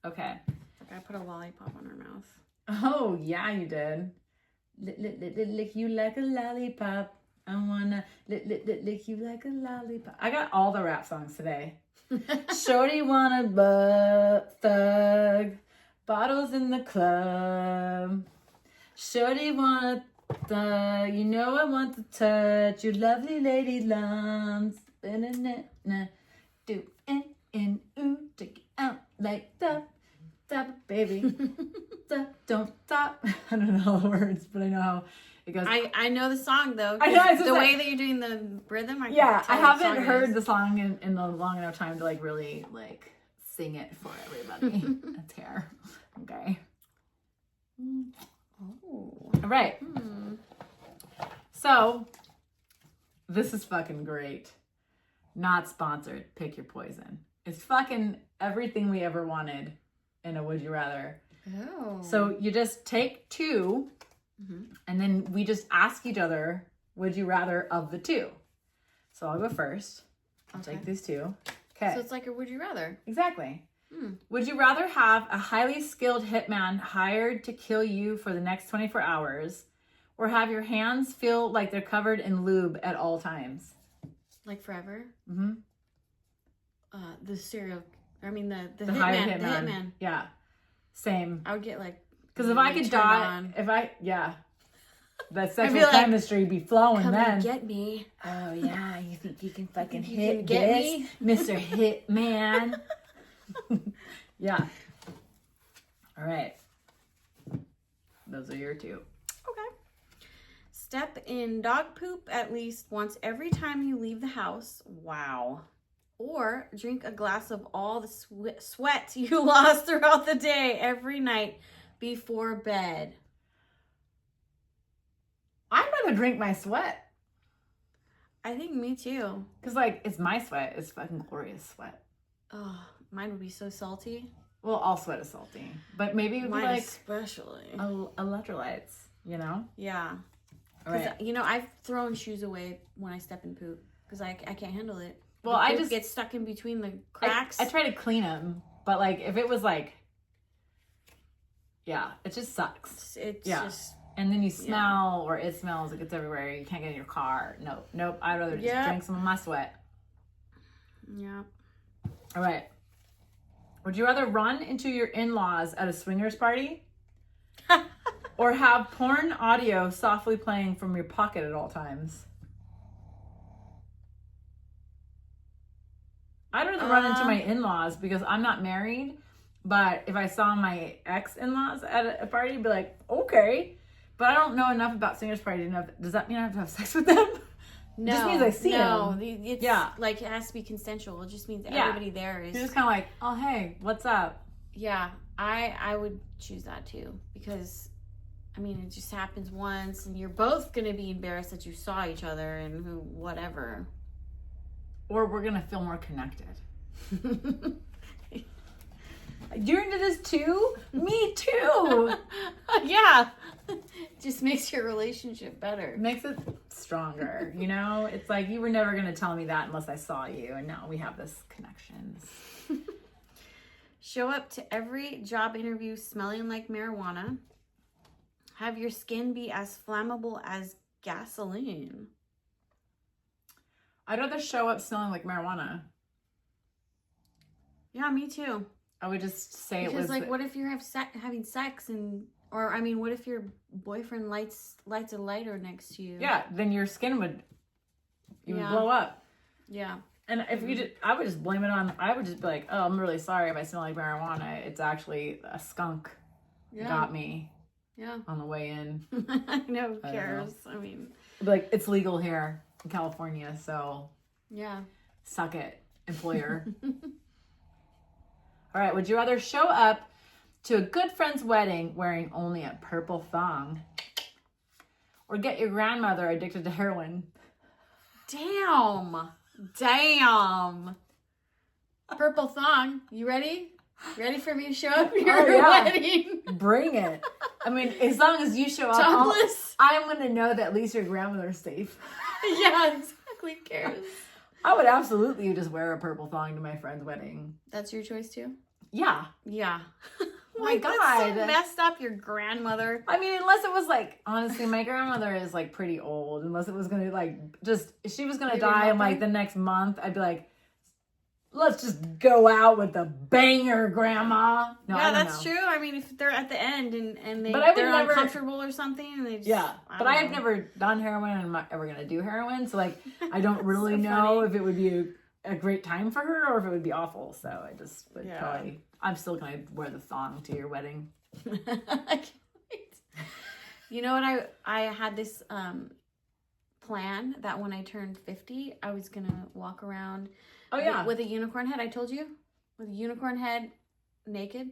Okay. It's like I put a lollipop on her mouth. Oh, yeah, you did. lick you like a lollipop. I wanna lick you like a lollipop. I got all the rap songs today. Shorty wanna butt thug. Bottles in the club. Shorty wanna thug. You know I want to touch your lovely lady lumps. Do in ooh, take it out like that. Stop it, baby. Don't stop. I don't know all the words, but I know how it goes. I know the song though. I know it's the way that you're doing the rhythm. I haven't heard the song in a long enough time to like really like sing it for everybody. That's hair. Okay. Oh. All right. So this is fucking great. Not sponsored. Pick your poison. It's fucking everything we ever wanted in a Would You Rather. Oh. So you just take two, and then we just ask each other, would you rather of the two? So I'll go first. I'll take these two. Okay. So it's like a Would You Rather. Exactly. Would you rather have a highly skilled hitman hired to kill you for the next 24 hours, or have your hands feel like they're covered in lube at all times? Like forever? Mm-hmm. The hired hitman. Yeah. Same. I would get like... Because if I could die, that sexual like, chemistry be flowing come then. and get me. Oh yeah, you think you can fucking You hit can get this, Mr. Hitman? Yeah. All right. Those are your two. Okay. Step in dog poop at least once every time you leave the house. Wow. Or drink a glass of all the sweat you lost throughout the day every night before bed. I'd rather drink my sweat. I think me too. Because, like, it's my sweat. It's fucking glorious sweat. Oh, mine would be so salty. Well, all sweat is salty. But maybe it would be Mine like especially. electrolytes, you know? Yeah. All right. You know, I've thrown shoes away when I step in poop because I can't handle it. Well, I I just just get stuck in between the cracks. I try to clean them, but like if it was like, yeah, it just sucks. It's yeah. just, and then you smell or it smells, it gets everywhere. You can't get in your car. Nope. I'd rather just drink some of my sweat. Yeah. All right. Would you rather run into your in-laws at a swingers party, or have porn audio softly playing from your pocket at all times? I'd rather run into my in-laws because I'm not married, but if I saw my ex-in-laws at a party, I'd be like, okay. But I don't know enough about swingers party to know. Does that mean I have to have sex with them? No. It just means I see them. No, it's like it has to be consensual. It just means everybody there is. You're just kind of like, oh, hey, what's up? Yeah, I would choose that too because, I mean, it just happens once and you're both going to be embarrassed that you saw each other and whatever. Or we're going to feel more connected. You're into this too? Me too. Yeah. Just makes your relationship better. Makes it stronger, you know? It's like you were never going to tell me that unless I saw you, and now we have this connection. Show up to every job interview smelling like marijuana. Have your skin be as flammable as gasoline. I'd rather show up smelling like marijuana. Yeah, me too. I would just say because, it was... like, what if you're having sex and... Or, I mean, what if your boyfriend lights a lighter next to you? Yeah, then your skin would... You would blow up. Yeah. And if you just... I would just blame it on... I would just be like, oh, I'm really sorry if I smell like marijuana. It's actually a skunk got me. Yeah. On the way in. I know, who cares? I mean... Like, it's legal here in California, so... Yeah. Suck it, employer. All right, would you rather show up to a good friend's wedding wearing only a purple thong, or get your grandmother addicted to heroin? Damn. Purple thong. You ready? Ready for me to show up at your wedding? Bring it. I mean, as long as you show up, topless. I'm going to know that at least your grandmother's safe. Yeah, exactly. Who cares? I would absolutely just wear a purple thong to my friend's wedding. That's your choice too? Yeah. Yeah. my That's God. so messed up, your grandmother. I mean, unless it was like, honestly, my grandmother is like pretty old. Unless it was going to like, just, if she was going to die in like the next month, I'd be like, let's just go out with a banger, Grandma. No, Yeah, I don't that's know. true. I mean, if they're at the end and they're never, uncomfortable or something, and they just, yeah. But I have know. never done heroin, and I'm not ever going to do heroin. So like, I don't really So know funny. if it would be a great time for her or if it would be awful. So I just would probably, I'm still going to wear the thong to your wedding. I can't wait. You know what? I had this plan that when I turned 50, I was gonna walk around. Oh yeah, with a unicorn head. I told you, with a unicorn head, naked.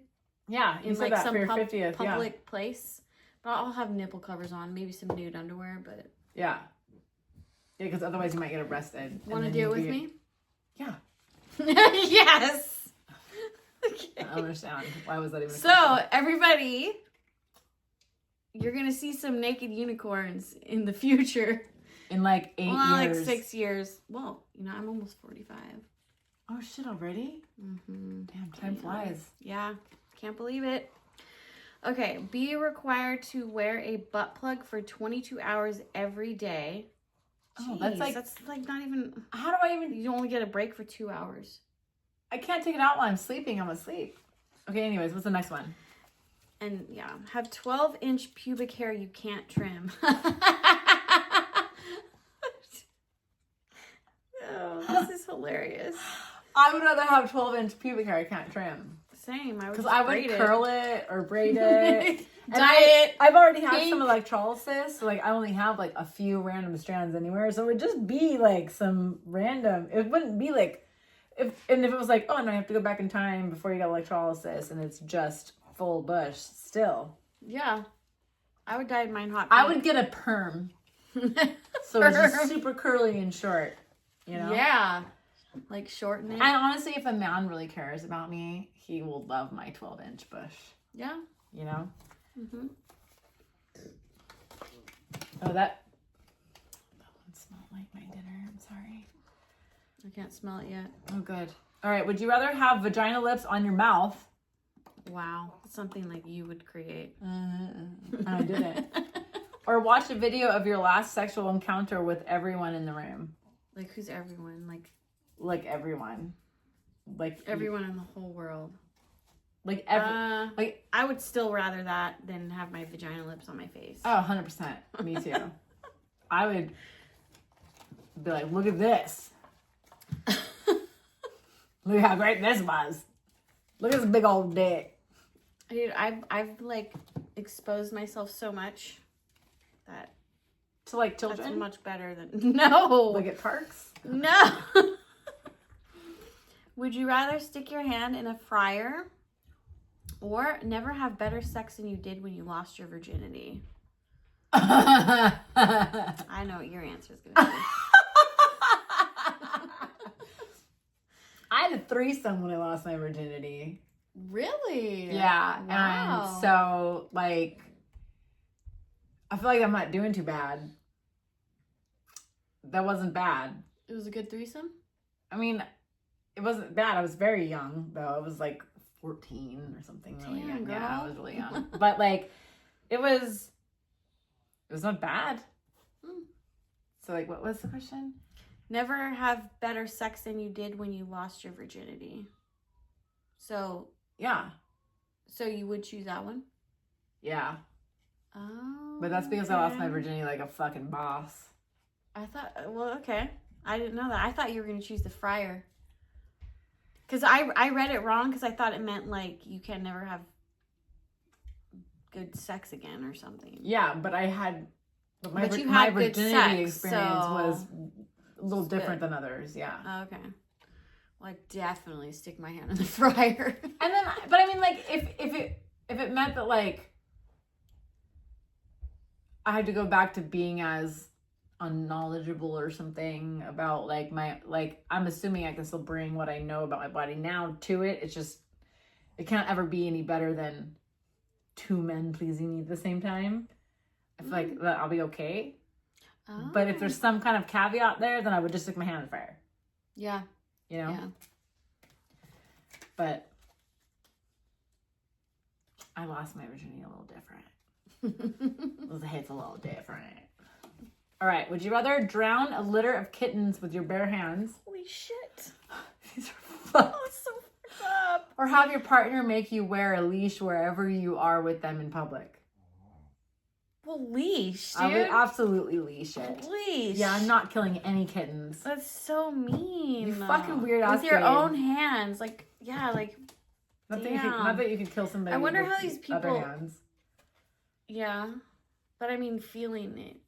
Yeah, you in said like that some for your 50th. public place. But I'll have nipple covers on, maybe some nude underwear. But yeah, because otherwise you might get arrested. Want to do it with me? Yeah. Yes. Okay. I don't understand. Why was that even? So everybody, you're gonna see some naked unicorns in the future. In like 8 years. Like 6 years. Well, you know, I'm almost 45. Oh shit! Already? Mm-hmm. Damn, time flies. Yeah, can't believe it. Okay, be required to wear a butt plug for 22 hours every day. Oh, Jeez, that's like not even. How do I even? You only get a break for 2 hours. I can't take it out while I'm sleeping. I'm asleep. Okay. Anyways, what's the next one? And yeah, have 12-inch pubic hair you can't trim. Oh, this is hilarious. I would rather have 12-inch pubic hair I can't trim. Same. Because I would curl it or braid it. Dye it. I've already had pink. some electrolysis, so like I only have like a few random strands anywhere. So it would just be like some random. It wouldn't be like if it was like, oh no, I have to go back in time before you got electrolysis, and it's just full bush still. Yeah, I would dye mine hot. I would get a perm, so it's just super curly and short. You know? Yeah, like shorten it. And honestly, if a man really cares about me, he will love my 12-inch bush. Yeah. You know? Mm-hmm. Oh, that one smelled like my dinner. I'm sorry. I can't smell it yet. Oh, good. All right. Would you rather have vagina lips on your mouth? Wow. Something like you would create. I didn't. Or watch a video of your last sexual encounter with everyone in the room. Like, who's everyone? Like everyone. Like everyone in the whole world. Like I would still rather that than have my vagina lips on my face. Oh, 100%. Me too. I would be like, look at this. Look at how great this was. Look at this big old dick. Dude, I've like exposed myself so much that to like children. That's much better than no. Like at parks. No. Would you rather stick your hand in a fryer or never have better sex than you did when you lost your virginity? I know what your answer is going to be. I had a threesome when I lost my virginity. Really? Yeah. Wow. And so, like, I feel like I'm not doing too bad. That wasn't bad. It was a good threesome? I mean, it wasn't bad. I was very young, though. I was like 14 or something. Really young. Girl. Yeah, I was really young. But, like, it was not bad. So, like, what was the question? Never have better sex than you did when you lost your virginity. So. Yeah. So you would choose that one? Yeah. Oh. But that's because I lost my virginity like a fucking boss. I thought, well, okay. I didn't know that. I thought you were going to choose the fryer. Because I read it wrong because I thought it meant like you can never have good sex again or something. Yeah, but I had... But my virginity sex, experience so was a little different than others, yeah. Oh, okay. Well, I definitely stick my hand in the fryer. And then, but I mean, like, if it meant that, like, I had to go back to being as unknowledgeable or something about, like, I'm assuming I can still bring what I know about my body now to it. It's just, it can't ever be any better than two men pleasing me at the same time. I feel like that I'll be okay. Oh. But if there's some kind of caveat there, then I would just stick my hand in the fire. Yeah. You know? Yeah. But I lost my virginity a little different. It's a little different. All right. Would you rather drown a litter of kittens with your bare hands? Holy shit. These are fucked. Oh, it's so fucked up. Or have your partner make you wear a leash wherever you are with them in public? Well, leash, dude. I would absolutely leash it. Leash. Yeah, I'm not killing any kittens. That's so mean. You fucking weird ass. With your own hands. Like, yeah, like, not damn. That you could kill somebody. I wonder with how these people... other hands. Yeah. But I mean, feeling it.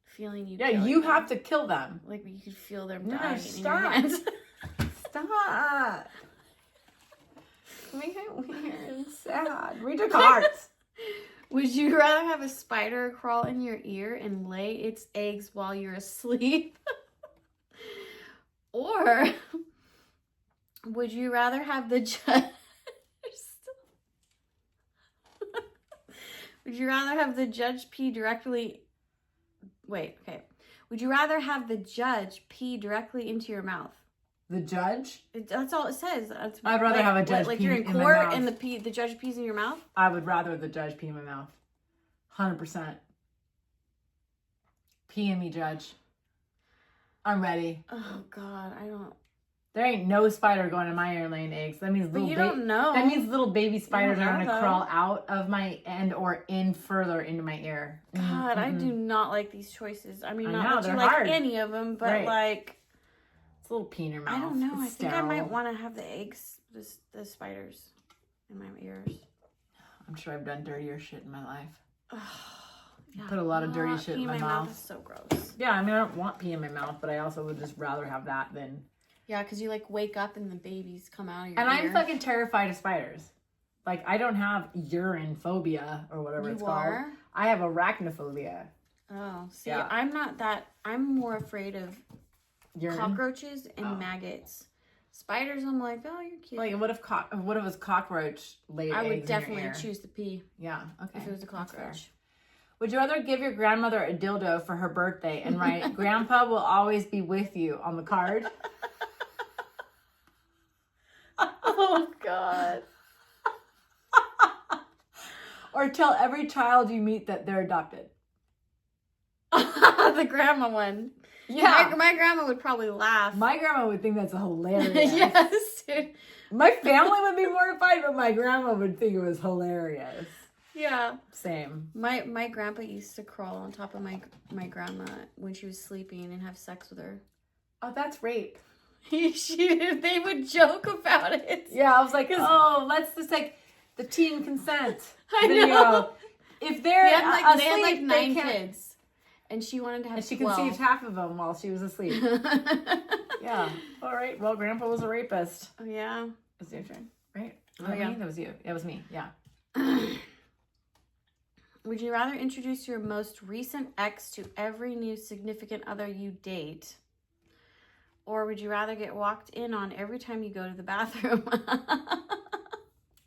Feeling you. Yeah, you have to kill them. Like, you could feel them No, dying stop. in your hands. Stop. Make it weird and sad. Read your cards. Would you rather have a spider crawl in your ear and lay its eggs while you're asleep? Or would you rather have the judge... Would you rather have the judge pee directly... Wait, okay. Would you rather have the judge pee directly into your mouth? The judge? That's all it says. I'd rather have a judge like pee you're in in my court mouth. and the judge pees in your mouth? I would rather the judge pee in my mouth. 100%. Pee in me, judge. I'm ready. Oh, God, I don't... There ain't no spider going in my ear laying eggs. That means But you don't know. That means little baby spiders are going to though. crawl out of my end or in further into my ear. God, I do not like these choices. I mean, I not know, that you they're like hard. any of them, but Right. like... It's a little pee in your mouth. I don't know. It's I think I might sterile. want to have the eggs, the spiders in my ears. I'm sure I've done dirtier shit in my life. Yeah, Put a lot of dirty shit pee in my mouth. is so gross. Yeah, I mean, I don't want pee in my mouth, but I also would just rather have that than... Yeah, because you like wake up and the babies come out of your And ear. I'm fucking terrified of spiders. Like, I don't have urine phobia or whatever it's called. I have arachnophobia. Oh, see, Yeah. I'm not that. I'm more afraid of Urine. cockroaches and maggots. Spiders, I'm like, oh, you're cute. Like, what if it was cockroach laid I eggs would in your definitely ear? choose the pee Yeah, okay. if it was a That's fair. cockroach. Would you rather give your grandmother a dildo for her birthday and write, Grandpa will always be with you on the card? Oh, God. Or tell every child you meet that they're adopted? The grandma one. Yeah. My grandma would probably laugh. My grandma would think that's hilarious. Yes, dude. My family would be mortified, but my grandma would think it was hilarious. Yeah. Same. My grandpa used to crawl on top of my grandma when she was sleeping and have sex with her. Oh, that's rape. They would joke about it. Yeah, I was like, oh, let's just take the teen consent I video. know. If they're They had like asleep, 9 they can't. kids. And she wanted to have And she 12. conceived half of them while she was asleep. Yeah. All right. Well, Grandpa was a rapist. Oh, yeah. It's your turn, right? Oh, yeah. Me? That was you. That was me. Yeah. Would you rather introduce your most recent ex to every new significant other you date? Or would you rather get walked in on every time you go to the bathroom?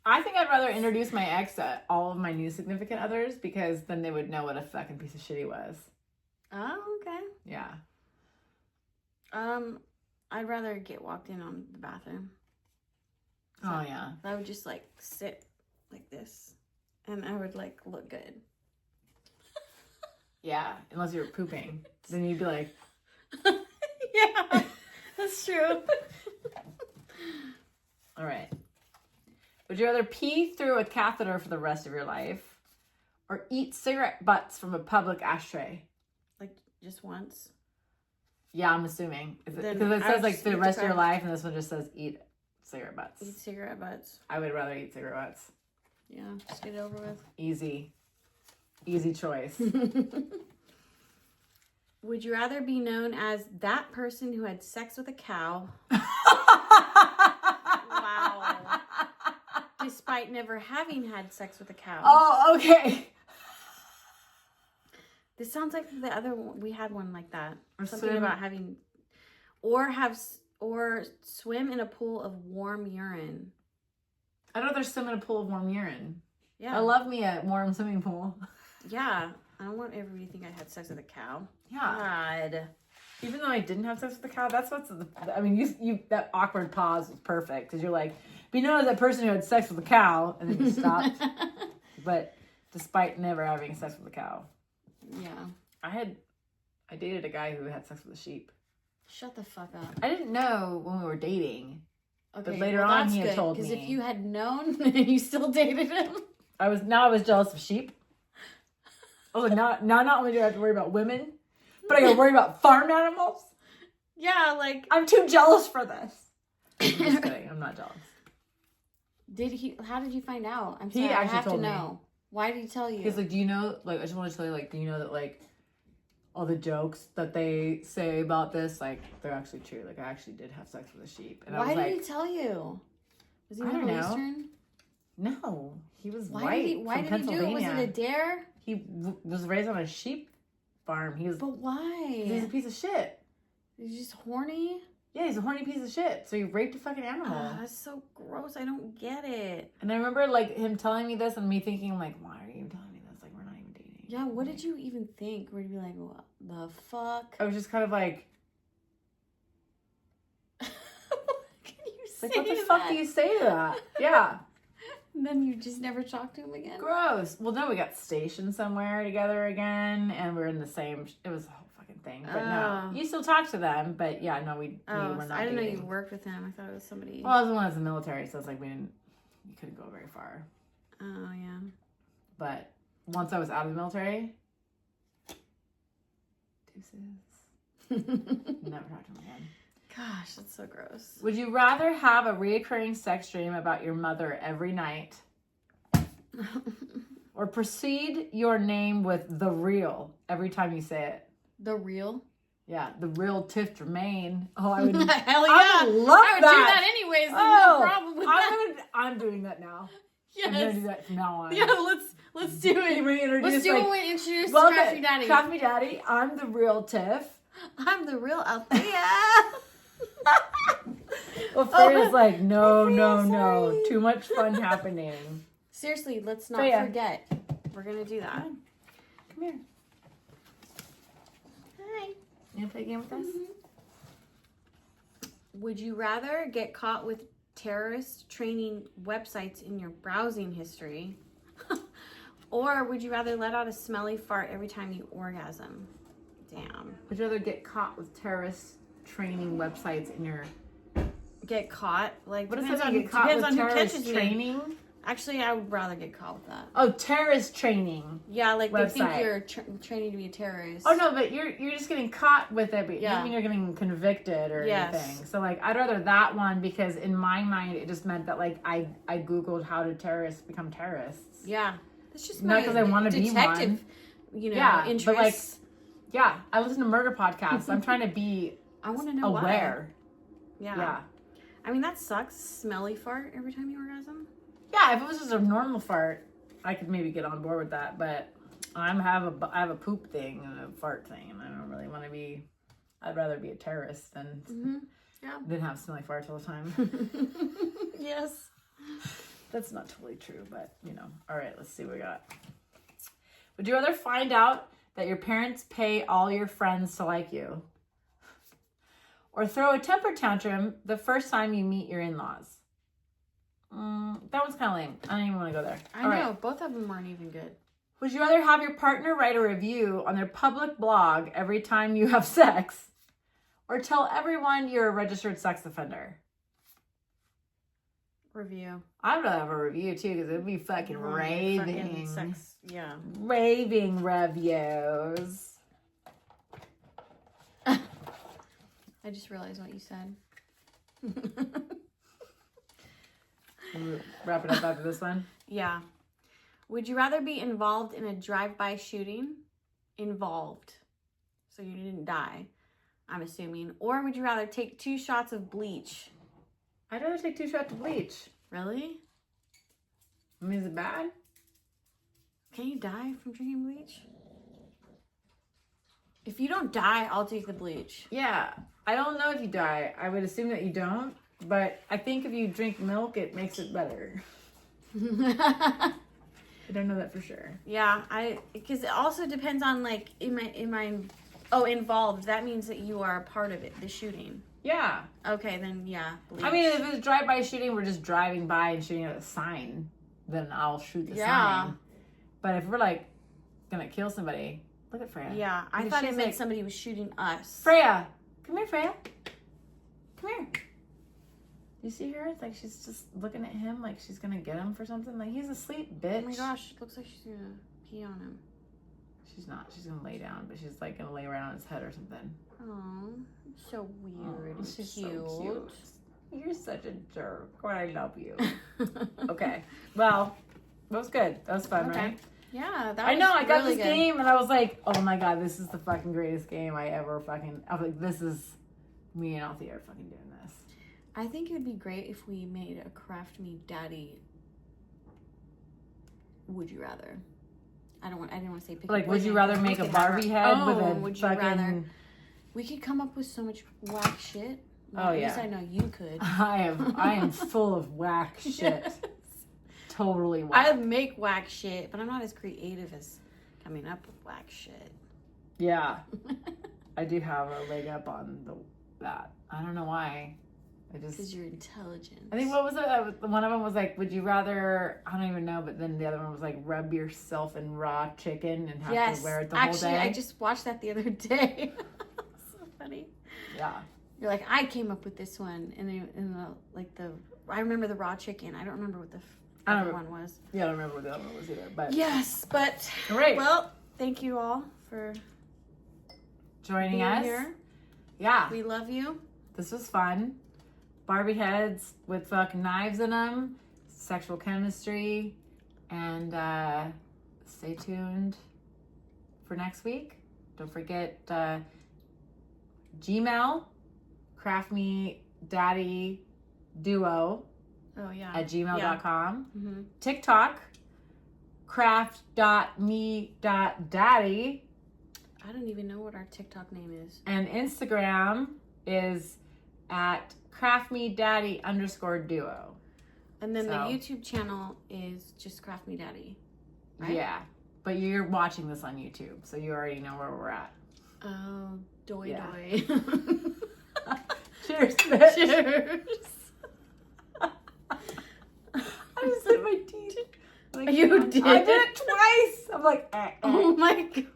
I think I'd rather introduce my ex to all of my new significant others because then they would know what a fucking piece of shit he was. Oh, okay. Yeah. I'd rather get walked in on the bathroom. So Oh, yeah. I would just like sit like this and I would like look good. Yeah. Unless you were pooping. Then you'd be like, Yeah, that's true. all right. Would you rather pee through a catheter for the rest of your life or eat cigarette butts from a public ashtray? Like just once. Yeah, I'm assuming. Because Then it I says would like just the eat rest the of your crap. life, and this one just says eat cigarette butts. Eat cigarette butts. I would rather eat cigarette butts. Yeah, just get it over with. Easy. Easy choice. Would you rather be known as that person who had sex with a cow? Wow. Despite never having had sex with a cow. Oh, okay. This sounds like the other one. We had one like that. Or Something swim. about having, or swim in a pool of warm urine. I'd rather swim in a pool of warm urine. Yeah. I love me a warm swimming pool. Yeah. I don't want everybody to think I had sex with a cow. Yeah. God. Even though I didn't have sex with the cow, that's what's I mean, you that awkward pause was perfect because you're like, be known as that person who had sex with a cow, and then you stopped. but despite never having sex with a cow. Yeah. I dated a guy who had sex with a sheep. Shut the fuck up. I didn't know when we were dating. Okay, But later on, he had told me. Because if you had known, you still dated him. I was jealous of sheep. I was like, not only do I have to worry about women, but I gotta worry about farm animals. Yeah, like I'm too jealous for this. I'm just kidding. I'm not jealous. How did you find out? I'm sorry, He actually I have told to me. know. Why did he tell you? He's like, do you know, like, I just want to tell you, like, do you know that, like, all the jokes that they say about this, like, they're actually true. Like, I actually did have sex with a sheep. And Why I was did like, he tell you? Was he I don't Middle know. Eastern? No, he was Why white did he from Pennsylvania. do it? Was it a dare? He was raised on a sheep farm. But why? He's a piece of shit. He's just horny? Yeah, he's a horny piece of shit. So he raped a fucking animal. That's so gross. I don't get it. And I remember, like, him telling me this and me thinking, like, why are you telling me this? Like, we're not even dating. Yeah, what did you even think? Were you like, what the fuck? I was just kind of like, Can you say what the that? fuck do you say to that? Yeah. And then you just never talked to him again? Gross. Well, no, we got stationed somewhere together again, and we're in the same. It was a whole fucking thing. But no, you still talk to them, but yeah, no, we were not. I didn't know dating. you worked with him. I thought it was somebody. Well, I was the one that was in the military, so it's like you couldn't go very far. Oh yeah. But once I was out of the military, deuces. Never talked to him again. Gosh, that's so gross. Would you rather have a reoccurring sex dream about your mother every night, or precede your name with the real every time you say it? The real? Yeah, the real Tiff Germain. Oh, I would. Hell yeah! I would love I would do that anyways. There's no problem with that. I'm doing that now. Yes. I'm gonna do that from now on. Yeah, let's do it. Let's do it when we introduce Craft Daddy. Craft Me Daddy. I'm the real Tiff. I'm the real Althea. Well, Freya's like, no, sorry. too much fun happening. Seriously, let's not Freya. forget. We're gonna do that. Come here. Hi. You wanna play a game with us? Would you rather get caught with terrorist training websites in your browsing history, or would you rather let out a smelly fart every time you orgasm? Damn. Would you rather get caught with terrorist training websites in your... Get caught? Like, What does depends that on, mean? Get caught depends with on who terrorist catches training? me. Actually, I would rather get caught with that. Oh, terrorist training. Yeah, like they think Website. you're training to be a terrorist. Oh no, but you're just getting caught with it, but Yeah. you mean you're getting convicted or Yes. anything. So like, I'd rather that one because in my mind it just meant that like I googled how do terrorists become terrorists. Yeah, that's just Not my 'cause I wanna be detective, one. you know, Yeah, interest. but like, yeah, I listen to murder podcasts. I'm trying to be I want to know aware. why. Yeah. Yeah. I mean, that sucks. Smelly fart every time you orgasm. Yeah, if it was just a normal fart, I could maybe get on board with that. But I have a poop thing and a fart thing, and I don't really want to be. I'd rather be a terrorist than have smelly farts all the time. Yes. That's not totally true, but you know. All right, let's see what we got. Would you rather find out that your parents pay all your friends to like you, or throw a temper tantrum the first time you meet your in-laws? That one's kind of lame. I don't even want to go there. I know. Both of them weren't even good. Would you rather have your partner write a review on their public blog every time you have sex, or tell everyone you're a registered sex offender? Review. I'd rather have a review too, because it'd be fucking raving. Fucking sex. Yeah. Raving reviews. I just realized what you said. We'll wrap it up after this one. Yeah. Would you rather be involved in a drive-by shooting? Involved. So you didn't die, I'm assuming. Or would you rather take 2 shots of bleach? I'd rather take 2 shots of bleach. Really? I mean, is it bad? Can you die from drinking bleach? If you don't die, I'll take the bleach. Yeah. I don't know if you die. I would assume that you don't. But I think if you drink milk, it makes it better. I don't know that for sure. Yeah, because it also depends on like, involved. That means that you are a part of it, the shooting. Yeah. Okay, then yeah. Bleach. I mean, if it's drive-by shooting, we're just driving by and shooting at a sign, then I'll shoot the sign. But if we're like gonna kill somebody, look at Freya. Yeah, I Because thought it she's meant like, somebody was shooting us. Freya, come here, Freya. Come here. You see her? It's like she's just looking at him like she's gonna get him for something. Like he's asleep, bitch. Oh my gosh, it looks like she's gonna pee on him. She's not. She's gonna lay down, but she's like gonna lay right on his head or something. Oh, so weird. Oh, she's cute. so cute. You're such a jerk. But I love you. Okay. Well, that was good. That was fun, right? Yeah, that I know. I got really this good. game and I was like, oh my god, this is the fucking greatest game I ever fucking. I was like, this is me and Althea are fucking doing this. I think it would be great if we made a Craft Me Daddy. Would you rather? I didn't want to say pick. Like, a would you boy rather name. make a We could have Barbie our head own. with a Would you fucking? rather? We could come up with so much whack shit. Well, Oh, at yeah. least I know you could. I am full of whack shit. Yes. Totally whack. I make whack shit, but I'm not as creative as coming up with whack shit. Yeah, I do have a leg up on that. I don't know why. Because you're intelligent. I think what was it? One of them was like, "Would you rather?" I don't even know. But then the other one was like, "Rub yourself in raw chicken and have to wear it the whole day." I just watched that the other day. So funny. Yeah. You're like, I came up with this one, and I remember the raw chicken. I don't remember what the other one was. Yeah, I don't remember what the other one was either. But Yes, but great. Well, thank you all for joining being us here. Yeah, We love you. this was fun. Barbie heads with fucking knives in them, sexual chemistry, and stay tuned for next week. Don't forget Gmail, Craft Me Daddy Duo Oh yeah. at gmail.com. Mm-hmm. TikTok, craft.me.daddy. I don't even know what our TikTok name is. And Instagram is at craftmedaddy_duo. And then the So. YouTube channel is just Craft Me Daddy. Right? Yeah. But you're watching this on YouTube, so you already know where we're at. Oh, doy Yeah. doy. Cheers, bitch. Cheers. I just hit my teeth. Like, You did? I did it twice. I'm like, Oh my god.